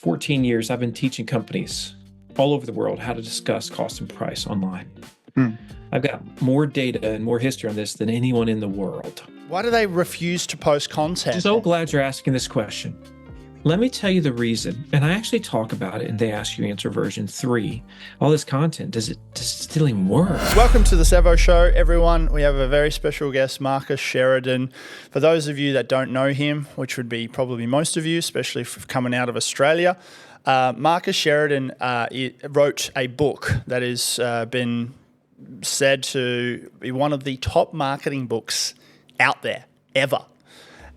14 years, I've been teaching companies all over the world how to discuss cost and price online. I've got more data and more history on this than anyone in the world. Why do they refuse to post content? So glad you're asking this question. Let me tell you the reason, and I actually talk about it in They Ask You Answer version 3. All this content, does it still even work? Welcome to the Sevo Show, everyone. We have a very special guest, Marcus Sheridan. For those of you that don't know him, which would be probably most of you, especially coming out of Australia, Marcus Sheridan wrote a book that has been said to be one of the top marketing books out there ever.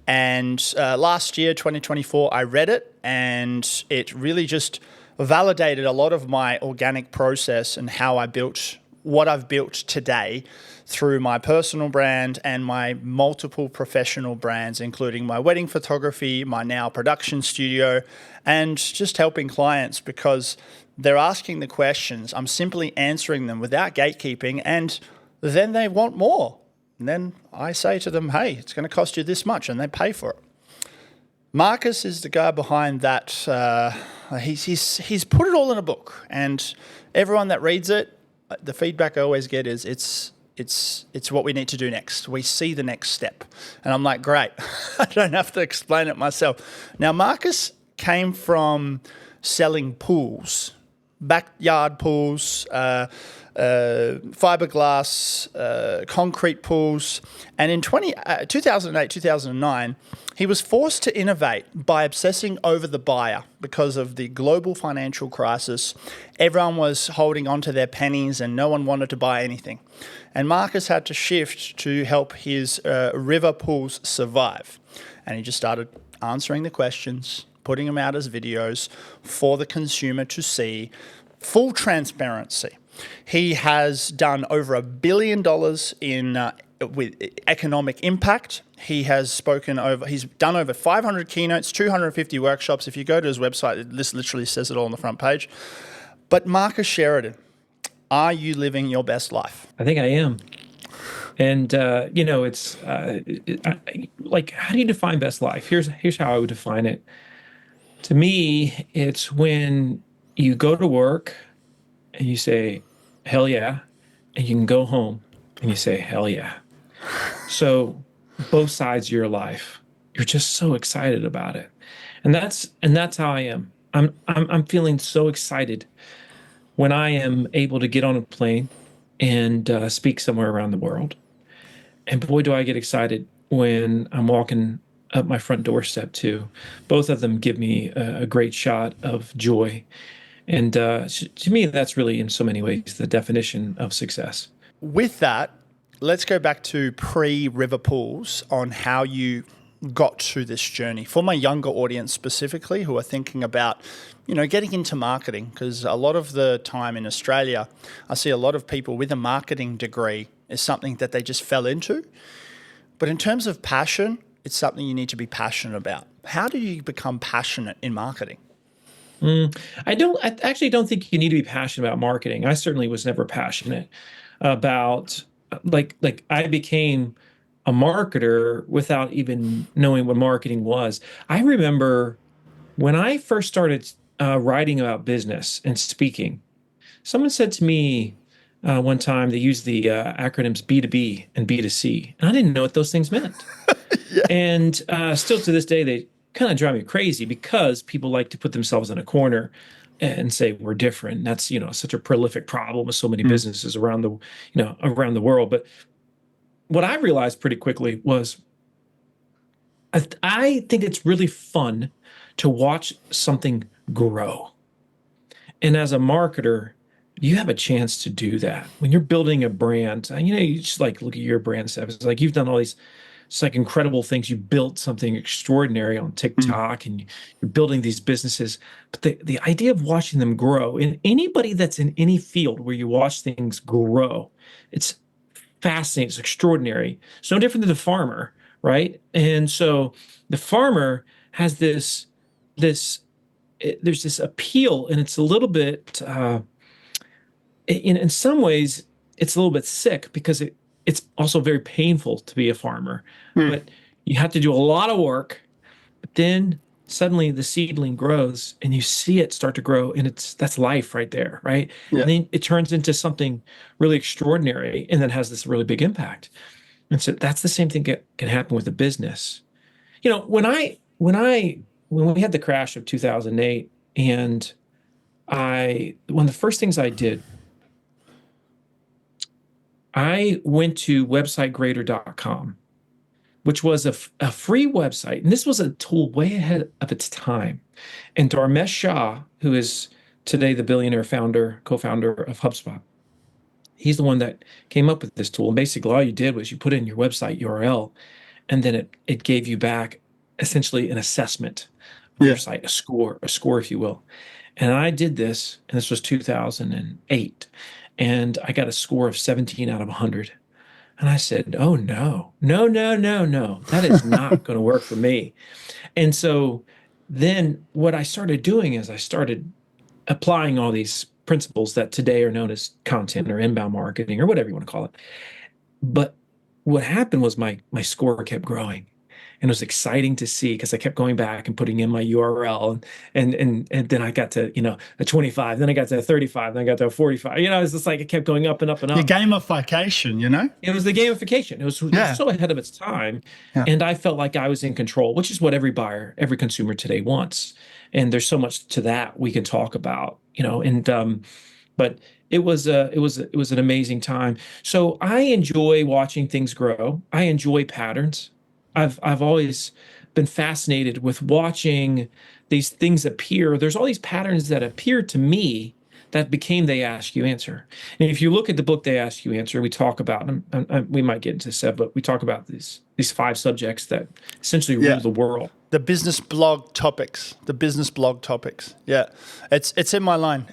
And last year, 2024, I read it, and it really just validated a lot of my organic process and how I built what I've built today through my personal brand and my multiple professional brands, including my wedding photography, my now production studio, and just helping clients because they're asking the questions. I'm simply answering them without gatekeeping, and then they want more. And then I say to them, hey, it's going to cost you this much, and they pay for it. Marcus is the guy behind that. He's put it all in a book, and everyone that reads it, the feedback I always get is it's what we need to do next. We see the next step. And I'm like, great. I don't have to explain it myself. Now, Marcus came from selling pools, backyard pools, fiberglass, concrete pools. And in 2008, 2009, he was forced to innovate by obsessing over the buyer because of the global financial crisis. Everyone was holding on to their pennies and no one wanted to buy anything. And Marcus had to shift to help his river pools survive. And he just started answering the questions, putting them out as videos for the consumer to see, full transparency. He has done over $1 billion with economic impact. He's done over 500 keynotes, 250 workshops. If you go to his website, this literally says it all on the front page. But Marcus Sheridan, are you living your best life? I think I am. And, it's like, how do you define best life? Here's how I would define it. To me, it's when you go to work and you say, hell yeah, and you can go home and you say, hell yeah. So both sides of your life, you're just so excited about it. And that's how I am. I'm feeling so excited when I am able to get on a plane and speak somewhere around the world. And boy, do I get excited when I'm walking up my front doorstep too. Both of them give me a great shot of joy. And to me, that's really, in so many ways, the definition of success. With that, let's go back to pre-river pools on how you got to this journey. For my younger audience specifically, who are thinking about, getting into marketing, because a lot of the time in Australia, I see a lot of people with a marketing degree is something that they just fell into. But in terms of passion, it's something you need to be passionate about. How do you become passionate in marketing? I actually don't think you need to be passionate about marketing. I certainly was never passionate about, like I became a marketer without even knowing what marketing was. I remember when I first started writing about business and speaking, someone said to me one time, they used the acronyms B2B and B2C, and I didn't know what those things meant. Yeah. And still to this day, they kind of drive me crazy because people like to put themselves in a corner and say we're different. That's, such a prolific problem with so many businesses around the world. But what I realized pretty quickly was I think it's really fun to watch something grow. And as a marketer, you have a chance to do that. When you're building a brand, you just look at your brand stuff. It's like you've done all these incredible things. You built something extraordinary on TikTok and you're building these businesses. But the idea of watching them grow, and anybody that's in any field where you watch things grow, it's fascinating. It's extraordinary. It's no different than the farmer, right? And so the farmer has there's this appeal, and it's a little bit, in some ways, it's a little bit sick because it's also very painful to be a farmer. But you have to do a lot of work, but then suddenly the seedling grows and you see it start to grow, and that's life right there, right? Yeah. And then it turns into something really extraordinary and then has this really big impact. And so that's the same thing can happen with a business. When we had the crash of 2008, and one of the first things I did, I went to websitegrader.com, which was a free website. And this was a tool way ahead of its time. And Dharmesh Shah, who is today the billionaire co-founder of HubSpot, he's the one that came up with this tool. And basically, all you did was you put in your website URL, and then it gave you back essentially an assessment of your Yeah. site, a score, if you will. And I did this, and this was 2008, and I got a score of 17 out of 100. And I said, oh, no, no, no, no, no, that is not going to work for me. And so then what I started doing is I started applying all these principles that today are known as content or inbound marketing or whatever you want to call it. But what happened was my score kept growing. And it was exciting to see because I kept going back and putting in my URL, and then I got to, a 25, then I got to a 35, then I got to a 45. It's just like it kept going up and up and Your up. gamification, you know? It was the gamification. It was Yeah. so ahead of its time. Yeah. And I felt like I was in control, which is what every buyer, every consumer today wants. And there's so much to that we can talk about, but it was an amazing time. So I enjoy watching things grow. I enjoy patterns. I've always been fascinated with watching these things appear. There's all these patterns that appear to me that became They Ask You Answer. And if you look at the book They Ask You Answer, we talk about, and we might get into this, but we talk about these five subjects that essentially rule Yeah. the world. The business blog topics. The business blog topics. Yeah. It's in my line.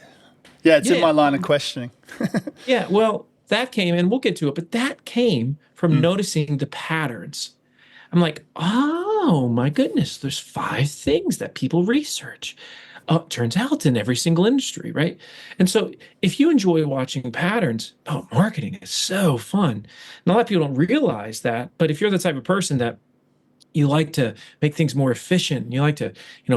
Yeah, it's in Yeah, my line of questioning. yeah. Well, that came, and we'll get to it, but that came from noticing the patterns. I'm like, oh my goodness, there's five things that people research. Oh, it turns out in every single industry, right? And so if you enjoy watching patterns, oh, marketing is so fun. And a lot of people don't realize that, but if you're the type of person that you like to make things more efficient, and you like to,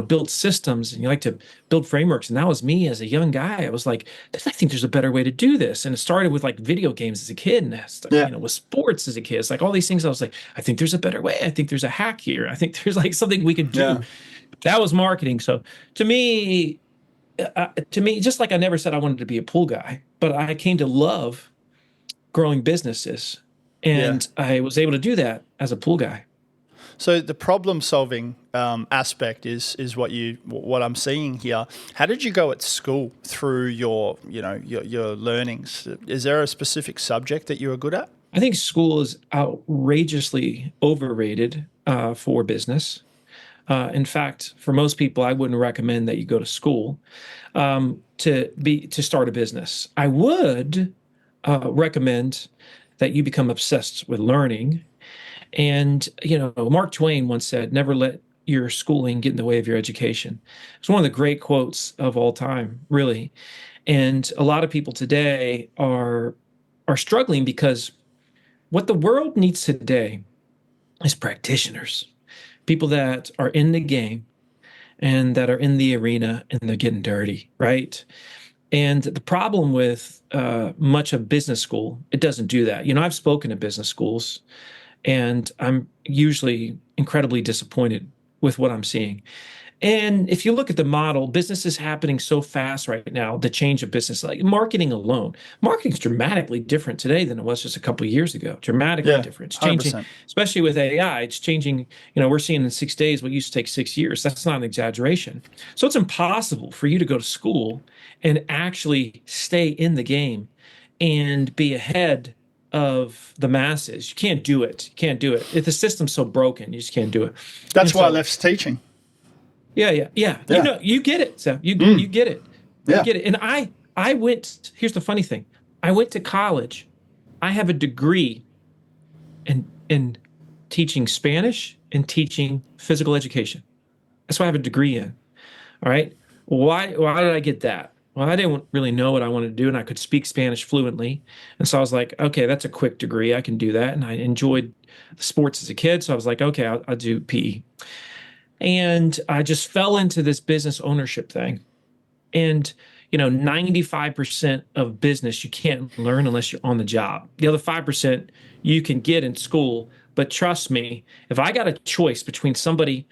build systems, and you like to build frameworks. And that was me as a young guy. I was like, I think there's a better way to do this. And it started with like video games as a kid, and Yeah. with sports as a kid. It's like all these things. I was like, I think there's a better way. I think there's a hack here. I think there's like something we could do. Yeah. That was marketing. So to me, just like I never said I wanted to be a pool guy, but I came to love growing businesses, Yeah. and I was able to do that as a pool guy. So the problem solving aspect is what I'm seeing here. How did you go at school through your learnings? Is there a specific subject that you were good at? I think school is outrageously overrated for business. In fact, for most people, I wouldn't recommend that you go to school to start a business. I would recommend that you become obsessed with learning. And Mark Twain once said, "Never let your schooling get in the way of your education." It's one of the great quotes of all time, really. And a lot of people today are struggling because what the world needs today is practitioners, people that are in the game and that are in the arena and they're getting dirty, right? And the problem with much of business school, it doesn't do that. I've spoken at business schools, and I'm usually incredibly disappointed with what I'm seeing. And if you look at the model, business is happening so fast right now, the change of business, like marketing alone. Marketing is dramatically different today than it was just a couple of years ago. Dramatically Yeah, different. It's changing, 100%. especially with AI. It's changing, we're seeing in 6 days what used to take 6 years. That's not an exaggeration. So it's impossible for you to go to school and actually stay in the game and be ahead of the masses. You can't do it. You can't do it. If the system's so broken, you just can't do it. That's And why I so left teaching. yeah, yeah, yeah. Yeah. You get it, Seth. You get it. You Yeah. get it. And I went, here's the funny thing. I went to college. I have a degree in teaching Spanish and teaching physical education. That's what I have a degree in. All right. Why did I get that? Well, I didn't really know what I wanted to do, and I could speak Spanish fluently. And so I was like, okay, that's a quick degree. I can do that. And I enjoyed sports as a kid. So I was like, okay, I'll do PE. And I just fell into this business ownership thing. And 95% of business you can't learn unless you're on the job. The other 5% you can get in school. But trust me, if I got a choice between somebody,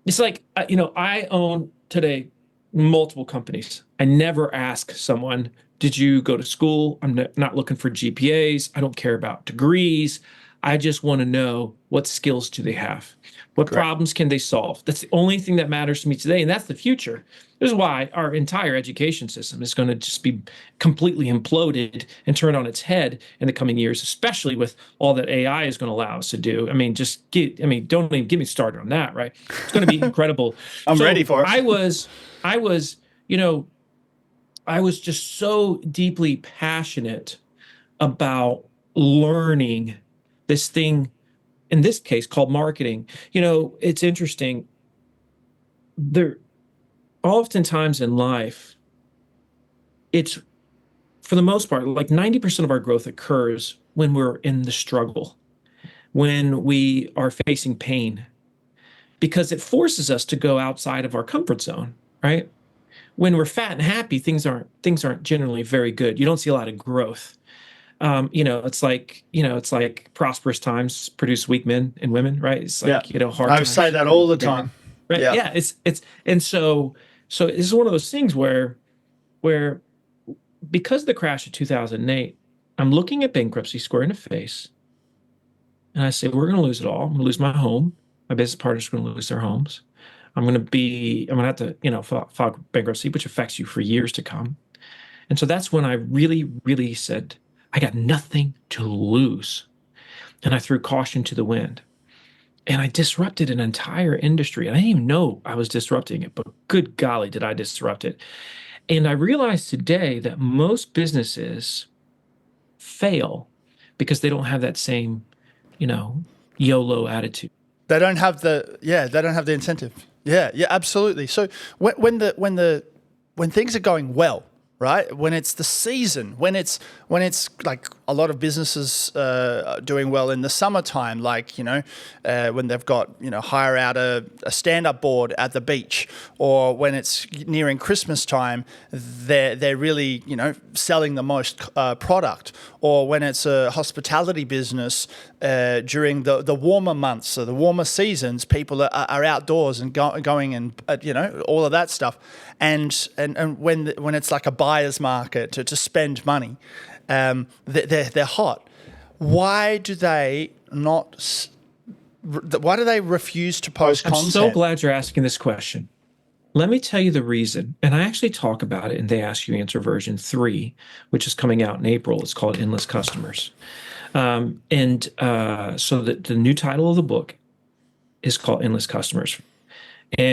it's like, I own today multiple companies. I never ask someone, did you go to school? I'm not looking for GPAs. I don't care about degrees. I just want to know what skills do they have? What Great. problems can they solve? That's the only thing that matters to me today. And that's the future. This is why our entire education system is going to just be completely imploded and turned on its head in the coming years, especially with all that AI is going to allow us to do. I mean, don't even get me started on that, right? It's going to be incredible. I'm ready So for it. I was, you know, I was just so deeply passionate about learning this thing, in this case called marketing. It's interesting. There, oftentimes in life, it's for the most part, like 90% of our growth occurs when we're in the struggle, when we are facing pain, because it forces us to go outside of our comfort zone, right? When we're fat and happy, things aren't generally very good. You don't see a lot of growth. It's like prosperous times produce weak men and women, right? It's Yeah. like, hard I say times, that all the yeah, time. right? Yeah. Yeah, it's and so this is one of those things where because of the crash of 2008, I'm looking at bankruptcy square in the face, and I say, we're going to lose it all. I'm going to lose my home. My business partners are going to lose their homes. I'm going to have to, file bankruptcy, which affects you for years to come. And so that's when I really, really said, I got nothing to lose. And I threw caution to the wind. And I disrupted an entire industry. And I didn't even know I was disrupting it, but good golly, did I disrupt it. And I realized today that most businesses fail because they don't have that same, you know, YOLO attitude. They don't have the incentive. Yeah, yeah, absolutely. So when things are going well, right? When it's the season, when it's like a lot of businesses doing well in the summertime, like when they've got hire out a stand up board at the beach, or when it's nearing Christmas time, they're really selling the most product, or when it's a hospitality business during the warmer months or the warmer seasons, people are outdoors and going and all of that stuff, and when it's like a buyer's market to spend money, they're hot. Why do they not? Why do they refuse to post I'm so content? glad you're asking this question. Let me tell you the reason. And I actually talk about it in They Ask You Answer version 3, which is coming out in April. It's called Endless Customers. So the new title of the book is called Endless Customers. So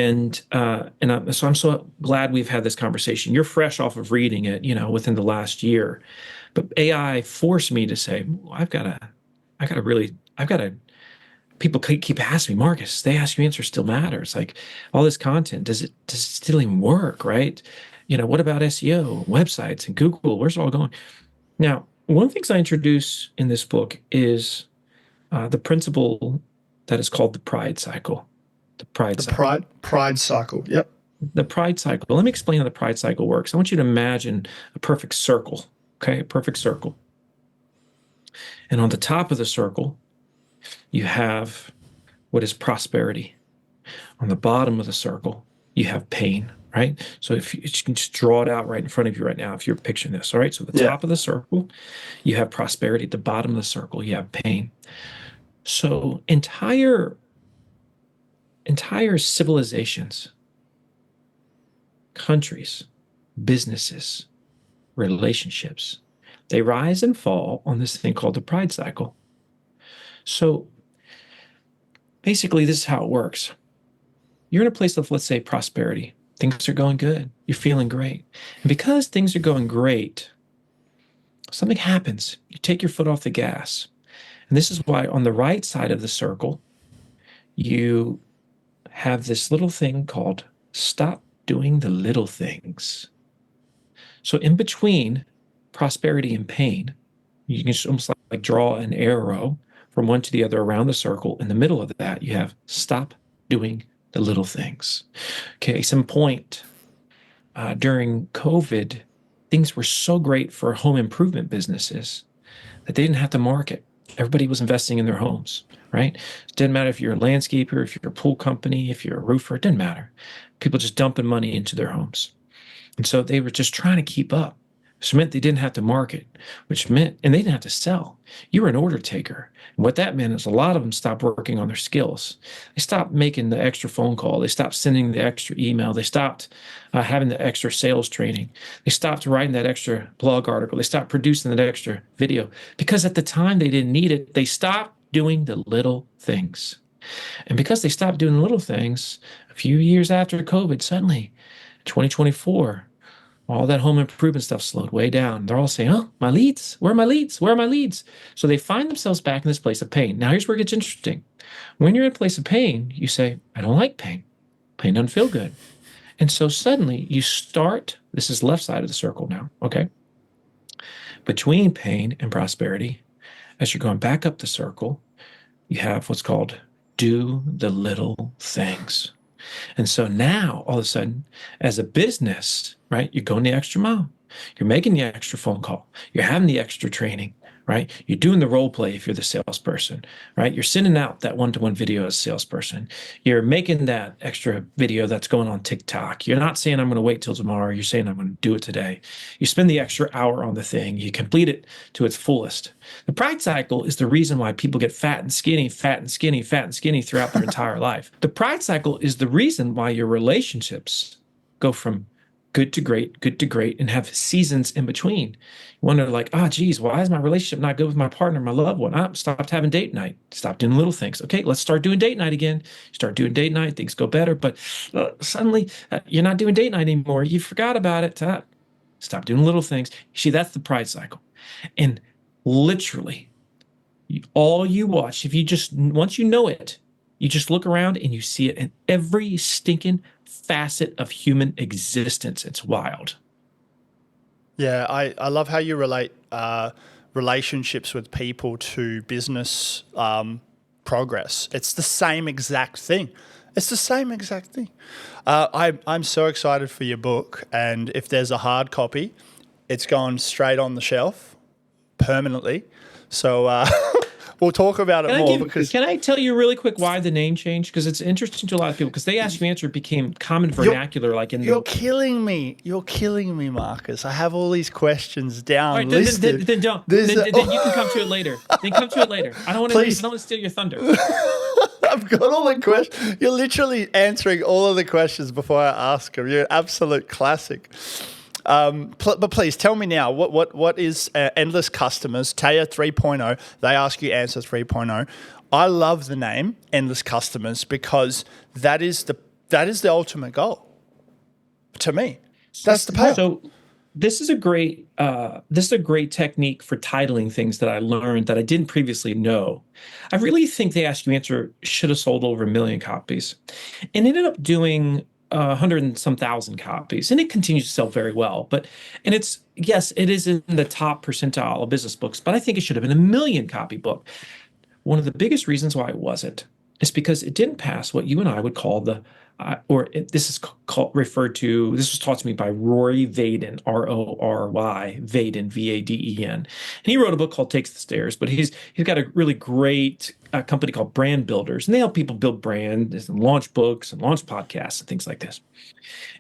I'm so glad we've had this conversation. You're fresh off of reading it, within the last year. But AI forced me to say, I've got to, people keep asking me, Marcus, They Ask You Answer still matters. Like all this content, does it still even work, right? What about SEO, websites, and Google? Where's it all going? Now, one of the things I introduce in this book is the principle that is called the pride cycle. The pride The cycle. pride cycle. Yep. The pride cycle. Let me explain how the pride cycle works. I want you to imagine a perfect circle, okay? A perfect circle. And on the top of the circle, you have what is prosperity. On the bottom of the circle, you have pain, right? So if you can just draw it out right in front of you right now, if you're picturing this, all right? So the Yeah. top of the circle, you have prosperity. At the bottom of the circle, you have pain. So entire civilizations, countries, businesses, relationships, they rise and fall on this thing called the pride cycle. So basically, this is how it works. You're in a place of, let's say, prosperity. Things are going good. You're feeling great. And because things are going great, something happens. You take your foot off the gas. And this is why on the right side of the circle, you have this little thing called stop doing the little things. So in between prosperity and pain, you can just almost like draw an arrow from one to the other around the circle. In the middle of that, you have stop doing the little things. Case in point, during COVID, things were so great for home improvement businesses that they didn't have to market. Everybody was investing in their homes, right? It didn't matter if you're a landscaper, if you're a pool company, if you're a roofer, it didn't matter. People just dumping money into their homes. And so they were just trying to keep up, which meant they didn't have to market, which meant, and they didn't have to sell. You were an order taker. And what that meant is a lot of them stopped working on their skills. They stopped making the extra phone call. They stopped sending the extra email. They stopped having the extra sales training. They stopped writing that extra blog article. They stopped producing that extra video because at the time they didn't need it. They stopped doing the little things. And because they stopped doing the little things, a few years after COVID, suddenly 2024, all that home improvement stuff slowed way down. They're all saying, oh, my leads, where are my leads? Where are my leads? So they find themselves back in this place of pain. Now, here's where it gets interesting. When you're in a place of pain, you say, I don't like pain. Pain doesn't feel good. And so suddenly you start, this is left side of the circle now, okay? Between pain and prosperity, as you're going back up the circle, you have what's called do the little things. And so now, all of a sudden, as a business, right, you're going the extra mile. You're making the extra phone call. You're having the extra training, right? You're doing the role play if you're the salesperson, right? You're sending out that one-to-one video as a salesperson. You're making that extra video that's going on TikTok. You're not saying, I'm going to wait till tomorrow. You're saying, I'm going to do it today. You spend the extra hour on the thing. You complete it to its fullest. The pride cycle is the reason why people get fat and skinny, fat and skinny, fat and skinny throughout their entire life. The pride cycle is the reason why your relationships go from good to great, and have seasons in between. You wonder, like, oh, geez, why is my relationship not good with my partner, my loved one? I stopped having date night, stopped doing little things. Okay, let's start doing date night again. Start doing date night, things go better. But suddenly, you're not doing date night anymore. You forgot about it. Stop doing little things. You see, that's the pride cycle. And literally, all you watch, if you just, once you know it, you just look around and you see it in every stinking facet of human existence. It's wild. Yeah, I love how you relate relationships with people to business progress. It's the same exact thing. It's the same exact thing. I'm so excited for your book, and if there's a hard copy, it's going straight on the shelf permanently. So we'll talk about it more. Can I tell you really quick why the name changed? Because it's interesting to a lot of people. Because they ask you answer became common vernacular, You're killing me. You're killing me, Marcus. I have all these questions down. All right, listed. then don't. Then you can come to it later. Then come to it later. I don't want to steal your thunder. I've got all the questions. You're literally answering all of the questions before I ask them. You're an absolute classic. But please tell me now, what is Endless Customers, Taya 3.0? They ask you answer 3.0. I love the name Endless Customers because that is the ultimate goal to me. That's the payoff. So this is a great technique for titling things that I learned that I didn't previously know. I really think the Ask You Answer should have sold over 1 million copies, and ended up doing 100 and some thousand copies, and it continues to sell very well. And it's, yes, it is in the top percentile of business books, but I think it should have been a 1 million copy book. One of the biggest reasons why it wasn't is because it didn't pass what you and I would call this was taught to me by Rory Vaden, Rory Vaden, Vaden. And he wrote a book called Takes the Stairs, but he's got a really great company called Brand Builders, and they help people build brands and launch books and launch podcasts and things like this.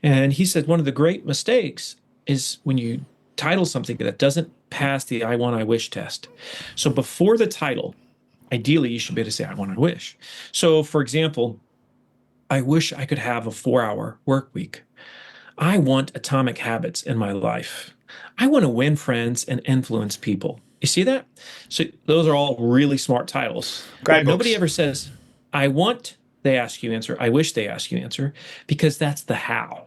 And he said one of the great mistakes is when you title something that doesn't pass the I want, I wish test. So before the title, ideally you should be able to say I want, I wish. So for example, I wish I could have a 4-hour work week. I want atomic habits in my life. I want to win friends and influence people. You see that? So those are all really smart titles. Great. Nobody ever says, I want, they ask you answer. I wish they ask you answer, because that's the how.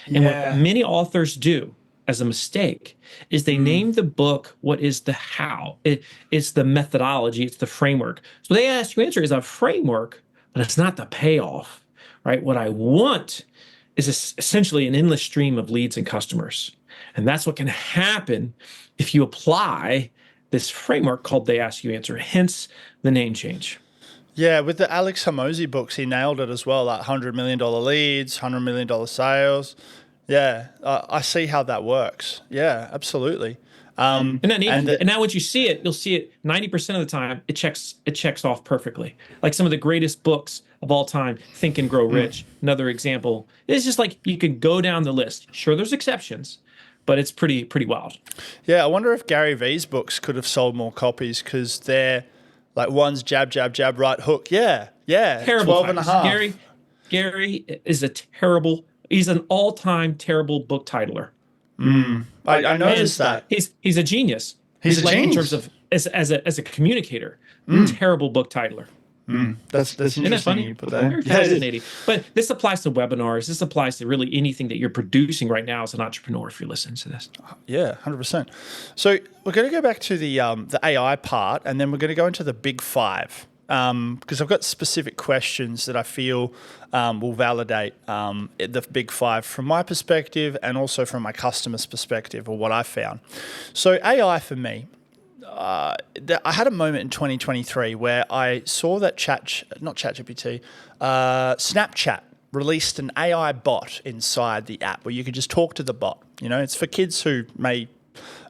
And what many authors do as a mistake is they name the book what is the how. It's the methodology. It's the framework. So they ask you answer is a framework, but it's not the payoff. Right? What I want is essentially an endless stream of leads and customers. And that's what can happen if you apply this framework called They Ask You Answer, hence the name change. Yeah, with the Alex Hormozy books, he nailed it as well. Like $100 million leads, $100 million sales. Yeah, I see how that works. Yeah, absolutely. And then And and now once you see it, you'll see it 90% of the time it checks off perfectly. Like some of the greatest books of all time, Think and Grow Rich. Another example. It's just like you could go down the list. Sure, there's exceptions, but it's pretty wild. yeah, I wonder if Gary Vee's books could have sold more copies because they're like one's jab, jab, jab, right hook. Yeah, yeah, Terrible 12 and a titles. half. Gary is a terrible, he's an all-time terrible book titler. I And noticed that. he's a genius. He's a Like in terms genius. of as a communicator, terrible book titler. That's Isn't that interesting funny? you put that. Very Yeah, it is. fascinating. But this applies to webinars. This applies to really anything that you're producing right now as an entrepreneur. If you're listening to this, Yeah, 100%. So we're going to go back to the AI part, and then we're going to go into the big five because I've got specific questions that I feel will validate the big five from my perspective and also from my customer's perspective or what I found. So AI for me. I had a moment in 2023 where I saw that not ChatGPT, Snapchat released an AI bot inside the app where you could just talk to the bot. You know, it's for kids who may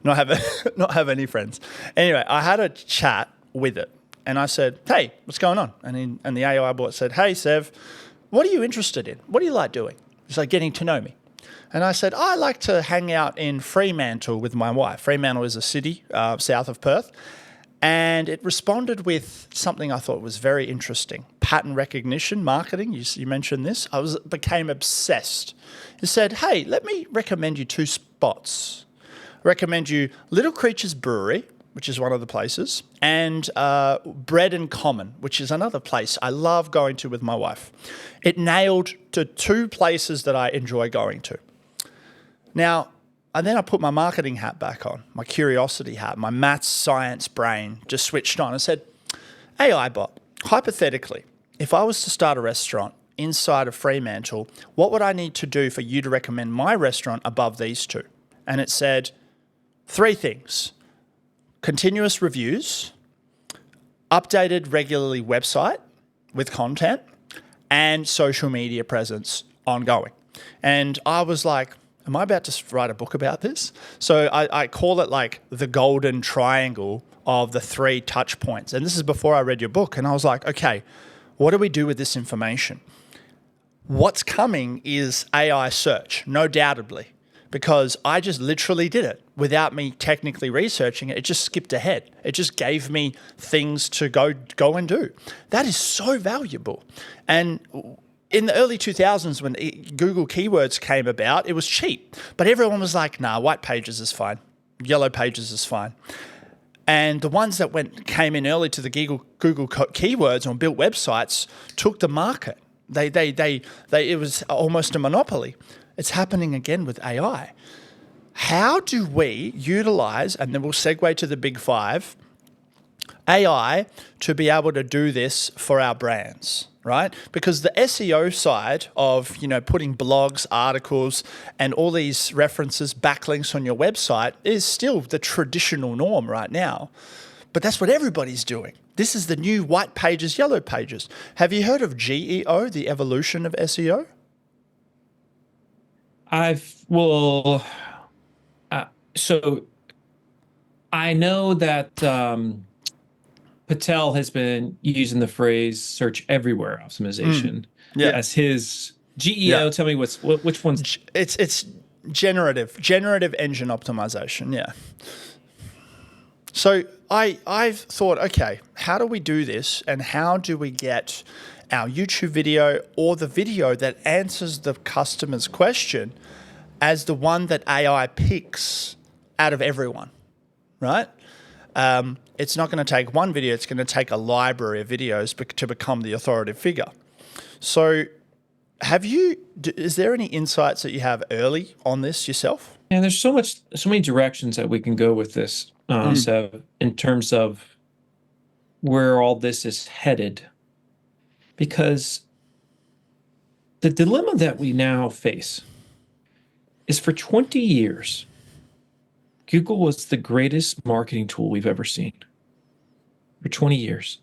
not have not have any friends. Anyway, I had a chat with it, and I said, "Hey, what's going on?" And the AI bot said, "Hey, Sev, what are you interested in? What do you like doing?" It's like getting to know me. And I said, I like to hang out in Fremantle with my wife. Fremantle is a city south of Perth. And it responded with something I thought was very interesting. Pattern recognition, marketing, you mentioned this. Became obsessed. It said, hey, let me recommend you two spots. I recommend you Little Creatures Brewery, which is one of the places, and Bread and Common, which is another place I love going to with my wife. It nailed to two places that I enjoy going to. Now, and then I put my marketing hat back on, my curiosity hat, my maths, science brain just switched on and said, AI bot, hypothetically, if I was to start a restaurant inside of Fremantle, what would I need to do for you to recommend my restaurant above these two? And it said three things: continuous reviews, updated regularly website with content, and social media presence ongoing. And I was like, am I about to write a book about this? So I call it like the golden triangle of the three touch points. And this is before I read your book. And I was like, okay, what do we do with this information? What's coming is AI search, no doubtably, because I just literally did it without me technically researching it. It just skipped ahead. It just gave me things to go and do. That is so valuable. And in the early 2000s, when Google keywords came about, it was cheap. But everyone was like, nah, white pages is fine. Yellow pages is fine. And the ones that came in early to the Google keywords and built websites took the market. It was almost a monopoly. It's happening again with AI. How do we utilize, and then we'll segue to the big five, AI to be able to do this for our brands, right? Because the SEO side of, putting blogs, articles, and all these references, backlinks on your website is still the traditional norm right now. But that's what everybody's doing. This is the new white pages, yellow pages. Have you heard of GEO, the evolution of SEO? So I know that Patel has been using the phrase "search everywhere optimization" Yeah. as his GEO. Yeah. Tell me which one's It's generative engine optimization. Yeah. So I've thought, okay, how do we do this, and how do we get our YouTube video or the video that answers the customer's question as the one that AI picks out of everyone, right? It's not going to take one video, it's going to take a library of videos to become the authoritative figure. So is there any insights that you have early on this yourself? And there's so many directions that we can go with this, so in terms of where all this is headed, because the dilemma that we now face is for 20 years, Google was the greatest marketing tool we've ever seen. For 20 years.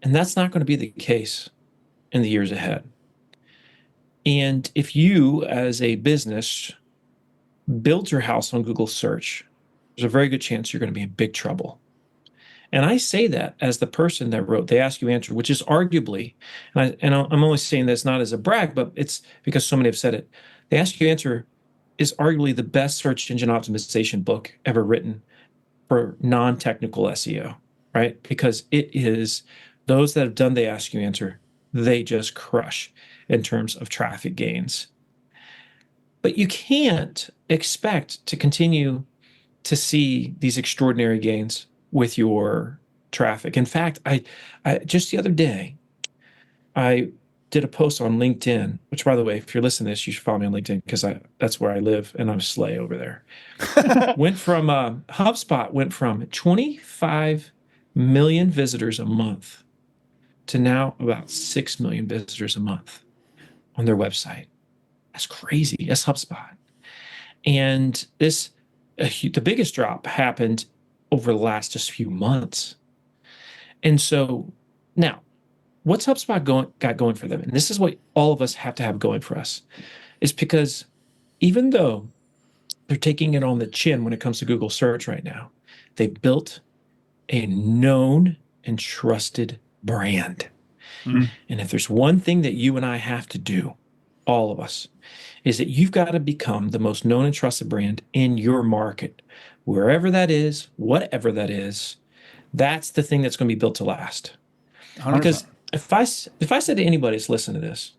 And that's not going to be the case in the years ahead. And if you, as a business, build your house on Google search, there's a very good chance you're going to be in big trouble. And I say that as the person that wrote They Ask You Answer, which is arguably, I'm only saying this not as a brag, but it's because so many have said it. They Ask You Answer is arguably the best search engine optimization book ever written for non-technical SEO, right? Because it is those that have done They Ask You Answer, they just crush in terms of traffic gains. But you can't expect to continue to see these extraordinary gains with your traffic. In fact, I just the other day, I did a post on LinkedIn, which by the way, if you're listening to this, you should follow me on LinkedIn because that's where I live and I'm slay over there. Went from HubSpot went from 25 million visitors a month to now about 6 million visitors a month on their website. That's crazy. That's HubSpot. And the biggest drop happened over the last just few months. And so now, what's HubSpot got going for them? And this is what all of us have to have going for us, is because even though they're taking it on the chin when it comes to Google search right now, they built a known and trusted brand. Mm. And if there's one thing that you and I have to do, all of us, is that you've got to become the most known and trusted brand in your market, wherever that is, whatever that is. That's the thing that's going to be built to last. 100%. Because if I said to anybody that's listening to this,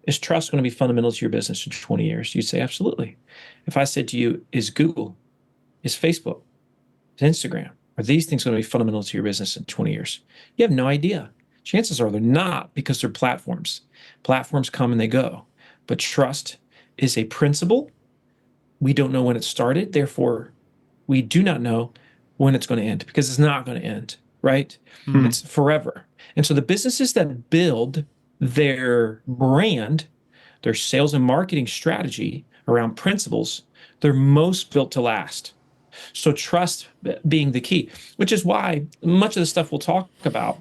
is trust going to be fundamental to your business in 20 years? You'd say absolutely. If I said to you, is Google, is Facebook, is Instagram, are these things going to be fundamental to your business in 20 years? You have no idea. Chances are they're not, because they're platforms. Platforms come and they go. But trust is a principle. We don't know when it started. Therefore, we do not know when it's going to end, because it's not going to end, right? Mm. It's forever. And so the businesses that build their brand, their sales and marketing strategy around principles, they're most built to last. So trust being the key, which is why much of the stuff we'll talk about,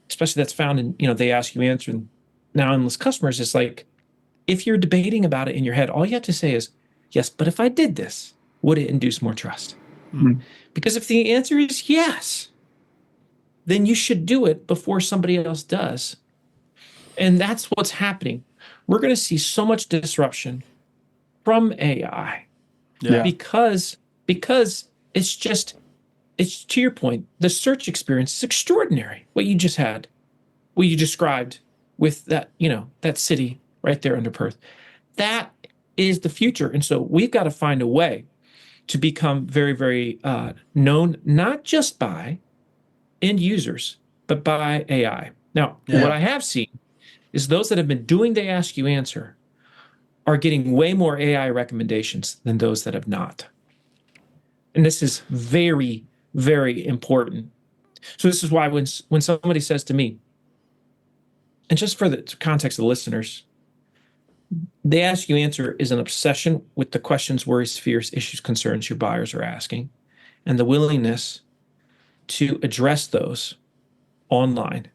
especially that's found in, They Ask You Answer now endless customers, is like, if you're debating about it in your head, all you have to say is, yes, but if I did this, would it induce more trust? Mm. Because if the answer is yes, then you should do it before somebody else does. And that's what's happening. We're going to see so much disruption from AI Yeah. because it's to your point, the search experience is extraordinary. What you just had, what you described with that city right there under Perth. That is the future. And so we've got to find a way to become very, very known, not just by end users, but by AI. Now, what I have seen is those that have been doing They Ask You Answer are getting way more AI recommendations than those that have not. And this is very, very important. So this is why when somebody says to me, and just for the context of the listeners, They Ask You Answer is an obsession with the questions, worries, fears, issues, concerns your buyers are asking, and the willingness to address those online,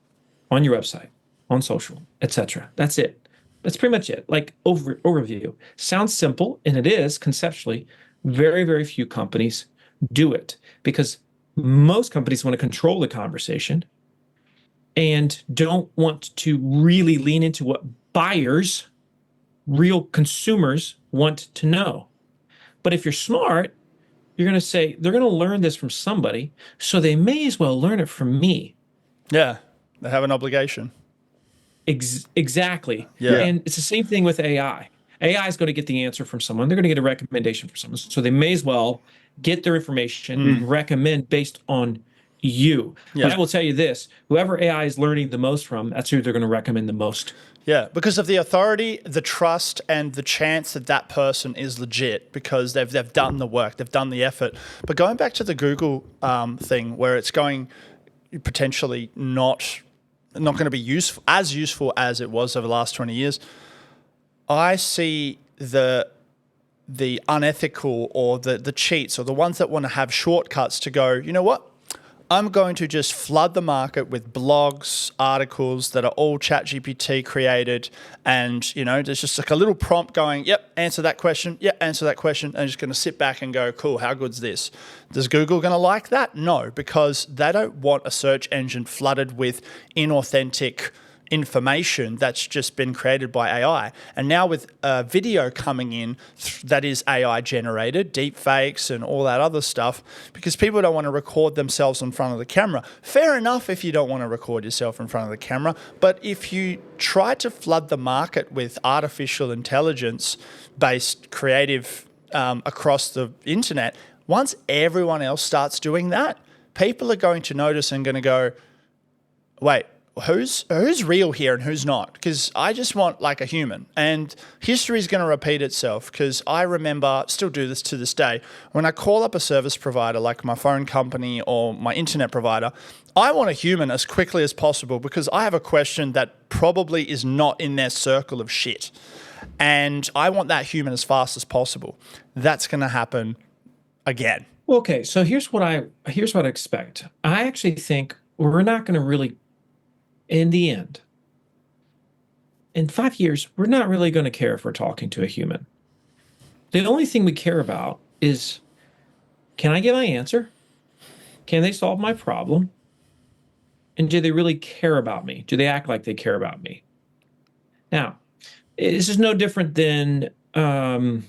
on your website, on social, etc. That's it. That's pretty much it. Like overview. Sounds simple, and it is conceptually. Very, very few companies do it because most companies want to control the conversation and don't want to really lean into what buyers, real consumers, want to know. But if you're smart, you're going to say, they're going to learn this from somebody, so they may as well learn it from me. Yeah. They have an obligation. Exactly. Yeah. And it's the same thing with AI. AI is going to get the answer from someone. They're going to get a recommendation from someone. So they may as well get their information and recommend based on you. Yeah. But I will tell you this, whoever AI is learning the most from, that's who they're going to recommend the most. Yeah, because of the authority, the trust, and the chance that that person is legit because they've done the work, they've done the effort. But going back to the Google thing, where it's going potentially not going to be useful as it was over the last 20 years, I see the unethical or the cheats or the ones that want to have shortcuts to go, you know what? I'm going to just flood the market with blogs, articles that are all ChatGPT created. And, there's just like a little prompt going, yep, answer that question. Yep, answer that question. And I'm just going to sit back and go, cool, how good's this? Is Google going to like that? No, because they don't want a search engine flooded with inauthentic information that's just been created by AI. And now with video coming in that is AI generated, deep fakes and all that other stuff, because people don't want to record themselves in front of the camera. Fair enough if you don't want to record yourself in front of the camera, but if you try to flood the market with artificial intelligence based creative across the internet, once everyone else starts doing that, people are going to notice and going to go, wait, who's real here and who's not? Because I just want like a human, and history is going to repeat itself. Because I remember, still do this to this day, when I call up a service provider like my phone company or my internet provider, I want a human as quickly as possible because I have a question that probably is not in their circle of shit, and I want that human as fast as possible. That's going to happen again. Well, okay, so here's what I expect. I actually think we're not going to really, in the end, in 5 years, we're not really going to care if we're talking to a human. The only thing we care about is, can I get my answer? Can they solve my problem? And do they really care about me? Do they act like they care about me? Now, this is no different than if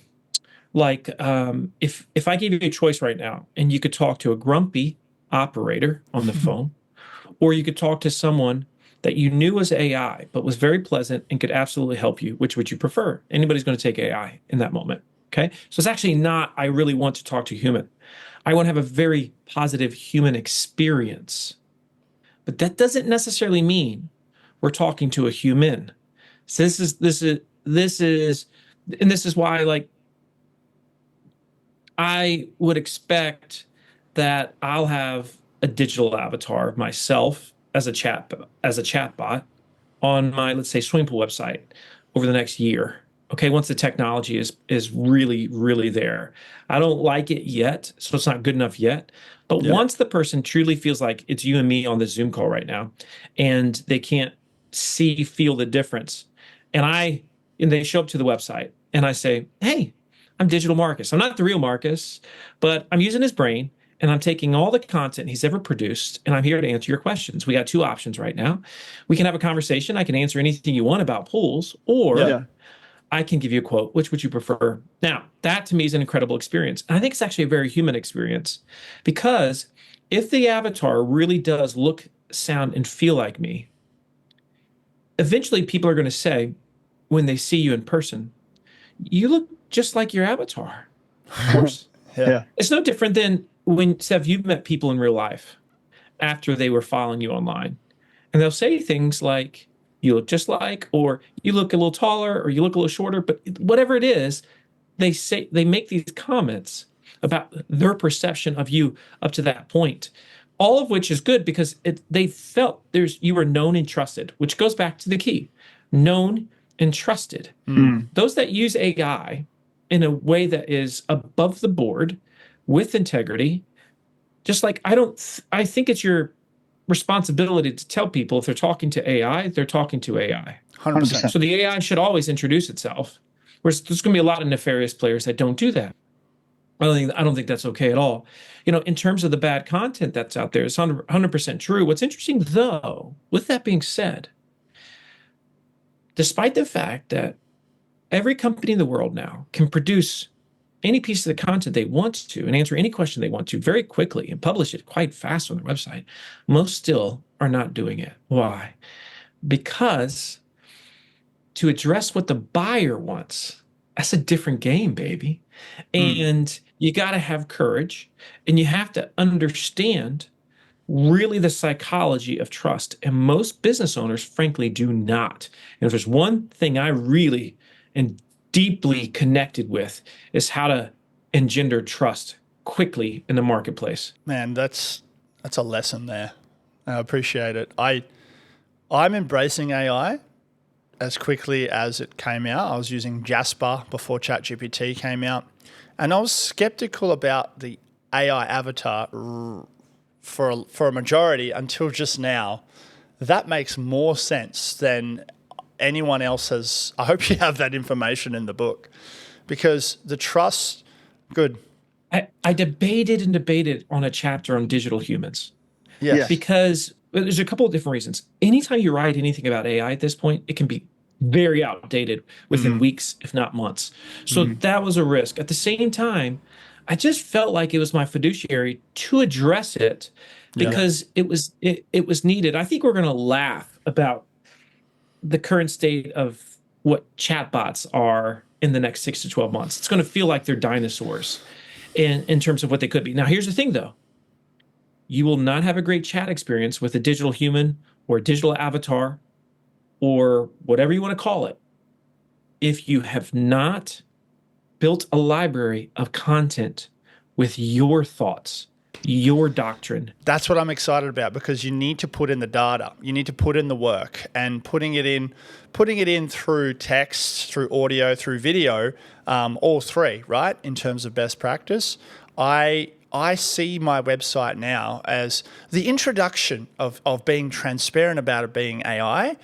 I gave you a choice right now and you could talk to a grumpy operator on the phone, or you could talk to someone that you knew was AI, but was very pleasant and could absolutely help you, which would you prefer? Anybody's going to take AI in that moment. Okay. So it's actually not, I really want to talk to a human. I want to have a very positive human experience. But that doesn't necessarily mean we're talking to a human. So this is why, like, I would expect that I'll have a digital avatar of myself as a chatbot on my, let's say, swimming pool website over the next year. Okay, once the technology is really, really there. I don't like it yet, so it's not good enough yet. But once the person truly feels like it's you and me on this Zoom call right now, and they can't feel the difference, and they show up to the website, and I say, hey, I'm Digital Marcus. I'm not the real Marcus, but I'm using his brain, and I'm taking all the content he's ever produced, and I'm here to answer your questions. We got two options right now. We can have a conversation. I can answer anything you want about pools, or I can give you a quote. Which would you prefer? Now, that to me is an incredible experience. And I think it's actually a very human experience, because if the avatar really does look, sound, and feel like me, eventually people are going to say, when they see you in person, you look just like your avatar. Of course. It's no different than when, Sev, you've met people in real life after they were following you online, and they'll say things like, you look just like, or you look a little taller, or you look a little shorter, but whatever it is, they make these comments about their perception of you up to that point, all of which is good because they felt you were known and trusted, which goes back to the key, known and trusted. Those that use AI in a way that is above the board with integrity, just like I think it's your responsibility to tell people if they're talking to AI, they're talking to AI. 100%. So the AI should always introduce itself. Whereas there's going to be a lot of nefarious players that don't do that. I don't think that's okay at all. In terms of the bad content that's out there, it's 100% true. What's interesting, though, with that being said, despite the fact that every company in the world now can produce any piece of the content they want to and answer any question they want to very quickly and publish it quite fast on their website, most still are not doing it. Why? Because to address what the buyer wants, that's a different game, baby. And you got to have courage, and you have to understand really the psychology of trust. And most business owners, frankly, do not. And if there's one thing I really and deeply connected with, is how to engender trust quickly in the marketplace. Man, that's a lesson there. I appreciate it. I'm embracing AI as quickly as it came out. I was using Jasper before ChatGPT came out, and I was skeptical about the AI avatar for a majority until just now, that makes more sense than anyone else has. I hope you have that information in the book, because the trust, good. I debated and debated on a chapter on digital humans Yes. because there's a couple of different reasons. Anytime you write anything about AI at this point, it can be very outdated within weeks, if not months. So that was a risk. At the same time, I just felt like it was my fiduciary to address it Yeah. because it was needed. I think we're going to laugh about the current state of what chatbots are in the next 6 to 12 months. It's going to feel like they're dinosaurs in terms of what they could be. Now, here's the thing, though. You will not have a great chat experience with a digital human or a digital avatar or whatever you want to call it if you have not built a library of content with your thoughts, your doctrine. That's what I'm excited about, because you need to put in the data, you need to put in the work, and putting it in through text, through audio, through video, all three, right? In terms of best practice, I see my website now as the introduction of being transparent about it being AI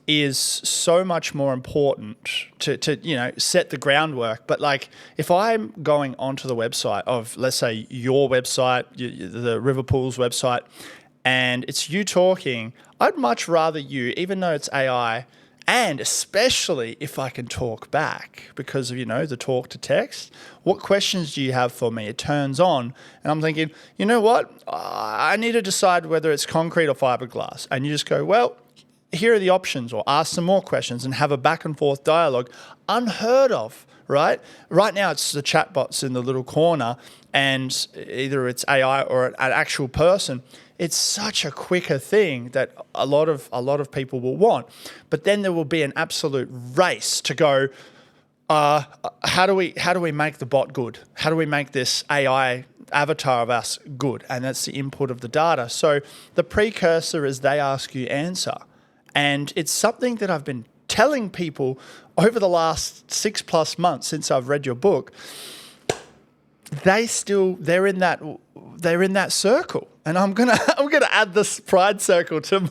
is so much more important to set the groundwork. But like, if I'm going onto the website of, let's say, your website, the Riverpool's website, and it's you talking, I'd much rather you, even though it's AI, and especially if I can talk back because of, the talk to text, what questions do you have for me? It turns on, and I'm thinking, you know what? I need to decide whether it's concrete or fiberglass. And you just go, well, here are the options, or ask some more questions and have a back and forth dialogue. Unheard of, right? Right now it's the chatbots in the little corner, and either it's AI or an actual person. It's such a quicker thing that a lot of people will want. But then there will be an absolute race to go, how do we make the bot good? How do we make this AI avatar of us good? And that's the input of the data. So the precursor is they ask, you answer. And it's something that I've been telling people over the last 6+ months since I've read your book. They're in that circle, and I'm gonna add this pride circle to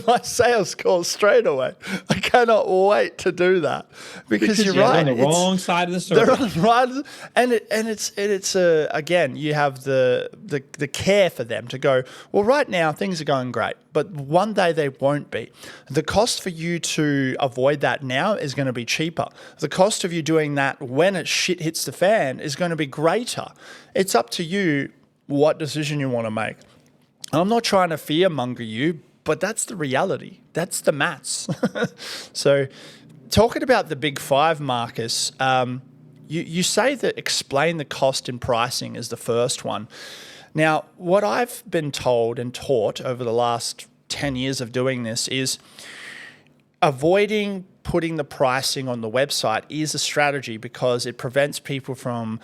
my sales call straight away. I cannot wait to do that because you're right. They're on the wrong side of the circle. They're on the right, and it's again, you have the care for them to go, well, right now things are going great, but one day they won't be. The cost for you to avoid that now is going to be cheaper. The cost of you doing that when shit hits the fan is going to be greater. It's up to you what decision you want to make. I'm not trying to fearmonger you, but that's the reality. That's the maths. So talking about the big five, Marcus, you say that explain the cost in pricing is the first one. Now, what I've been told and taught over the last 10 years of doing this is avoiding putting the pricing on the website is a strategy because it prevents people from,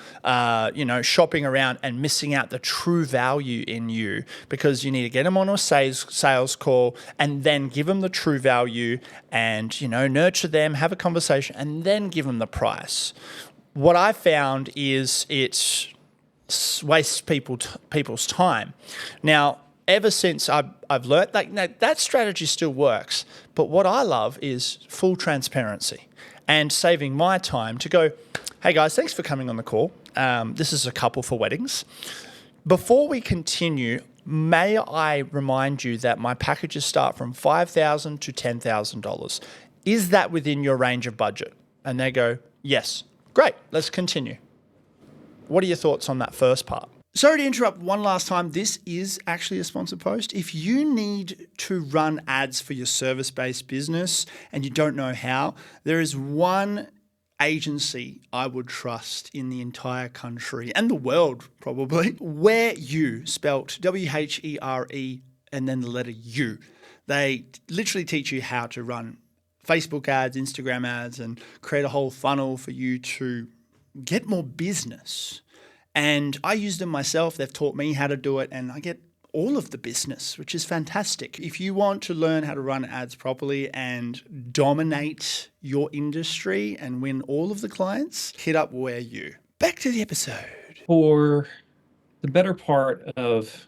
shopping around and missing out the true value in you, because you need to get them on a sales call and then give them the true value and, nurture them, have a conversation, and then give them the price. What I found is it wastes people's time. Now, ever since I've learned that strategy still works, but what I love is full transparency and saving my time to go, hey guys, thanks for coming on the call. This is a couple for weddings. Before we continue, may I remind you that my packages start from $5,000 to $10,000. Is that within your range of budget? And they go, yes. Great, let's continue. What are your thoughts on that first part? Sorry to interrupt one last time. This is actually a sponsored post. If you need to run ads for your service-based business and you don't know how, there is one agency I would trust in the entire country and the world probably, Where You, spelt WHERE and then the letter U. They literally teach you how to run Facebook ads, Instagram ads, and create a whole funnel for you to get more business. And I use them myself. They've taught me how to do it, and I get all of the business, which is fantastic. If you want to learn how to run ads properly and dominate your industry and win all of the clients, hit up Where You. Back to the episode. For the better part of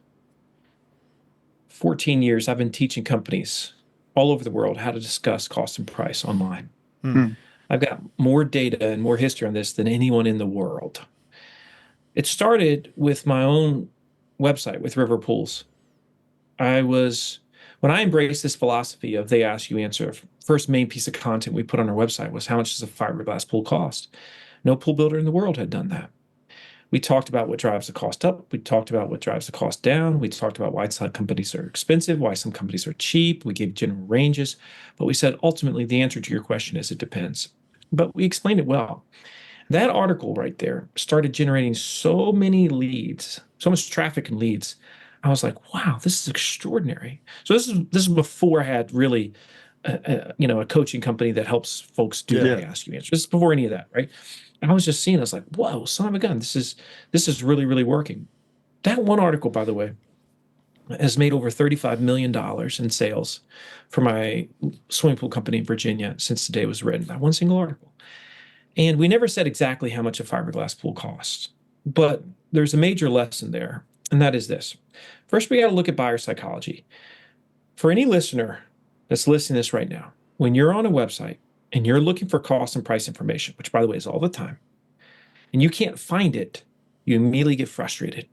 14 years, I've been teaching companies all over the world how to discuss cost and price online. Hmm. I've got more data and more history on this than anyone in the world. It started with my own website with River Pools. I was, when I embraced this philosophy of they ask, you answer, first main piece of content we put on our website was how much does a fiberglass pool cost? No pool builder in the world had done that. We talked about what drives the cost up. We talked about what drives the cost down. We talked about why some companies are expensive, why some companies are cheap. We gave general ranges, but we said ultimately the answer to your question is it depends. But we explained it well. That article right there started generating so many leads, so much traffic and leads. I was like, wow, this is extraordinary. So this is before I had really a coaching company that helps folks do Yeah. the ask you answer. This is before any of that, right? And I was just seeing, I was like, whoa, son of a gun, this is really, really working. That one article, by the way, has made over $35 million in sales for my swimming pool company in Virginia since the day it was written. That one single article. And we never said exactly how much a fiberglass pool costs, but there's a major lesson there, and that is this. First, we got to look at buyer psychology. For any listener that's listening to this right now, when you're on a website and you're looking for cost and price information, which by the way is all the time, and you can't find it, you immediately get frustrated.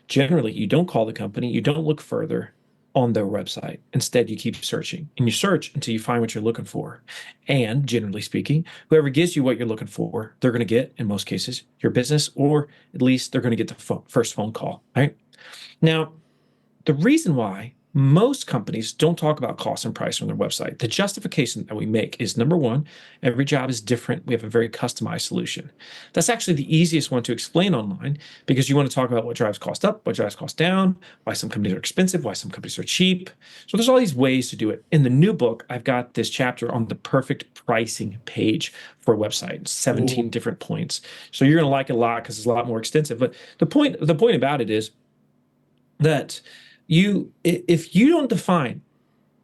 Generally, you don't call the company, you don't look further on their website. Instead, you keep searching and you search until you find what you're looking for. And generally speaking, whoever gives you what you're looking for, they're going to get, in most cases, your business, or at least they're going to get the first phone call, right? Now, the reason why most companies don't talk about cost and price on their website, the justification that we make is number one, every job is different. We have a very customized solution. That's actually the easiest one to explain online because you want to talk about what drives cost up, what drives cost down, why some companies are expensive, why some companies are cheap. So there's all these ways to do it. In the new book, I've got this chapter on the perfect pricing page for a website, 17 different points. So you're going to like it a lot because it's a lot more extensive. But the point about it is that if you don't define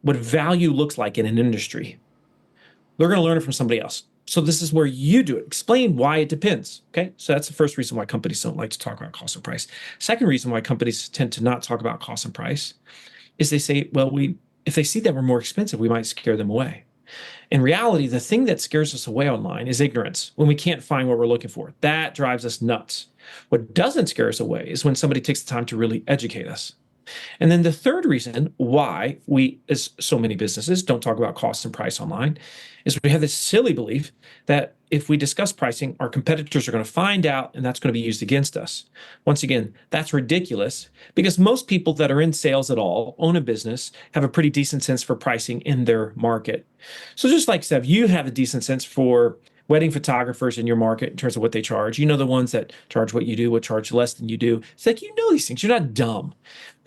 what value looks like in an industry, they're going to learn it from somebody else. So this is where you do it. Explain why it depends. Okay. So that's the first reason why companies don't like to talk about cost and price. Second reason why companies tend to not talk about cost and price is they say, well, if they see that we're more expensive, we might scare them away. In reality, the thing that scares us away online is ignorance, when we can't find what we're looking for. That drives us nuts. What doesn't scare us away is when somebody takes the time to really educate us. And then the third reason why we, as so many businesses, don't talk about cost and price online is we have this silly belief that if we discuss pricing, our competitors are going to find out and that's going to be used against us. Once again, that's ridiculous because most people that are in sales at all, own a business, have a pretty decent sense for pricing in their market. So just like Sev, you have a decent sense for wedding photographers in your market in terms of what they charge. You know the ones that charge what you do, what charge less than you do. It's like you know these things. You're not dumb.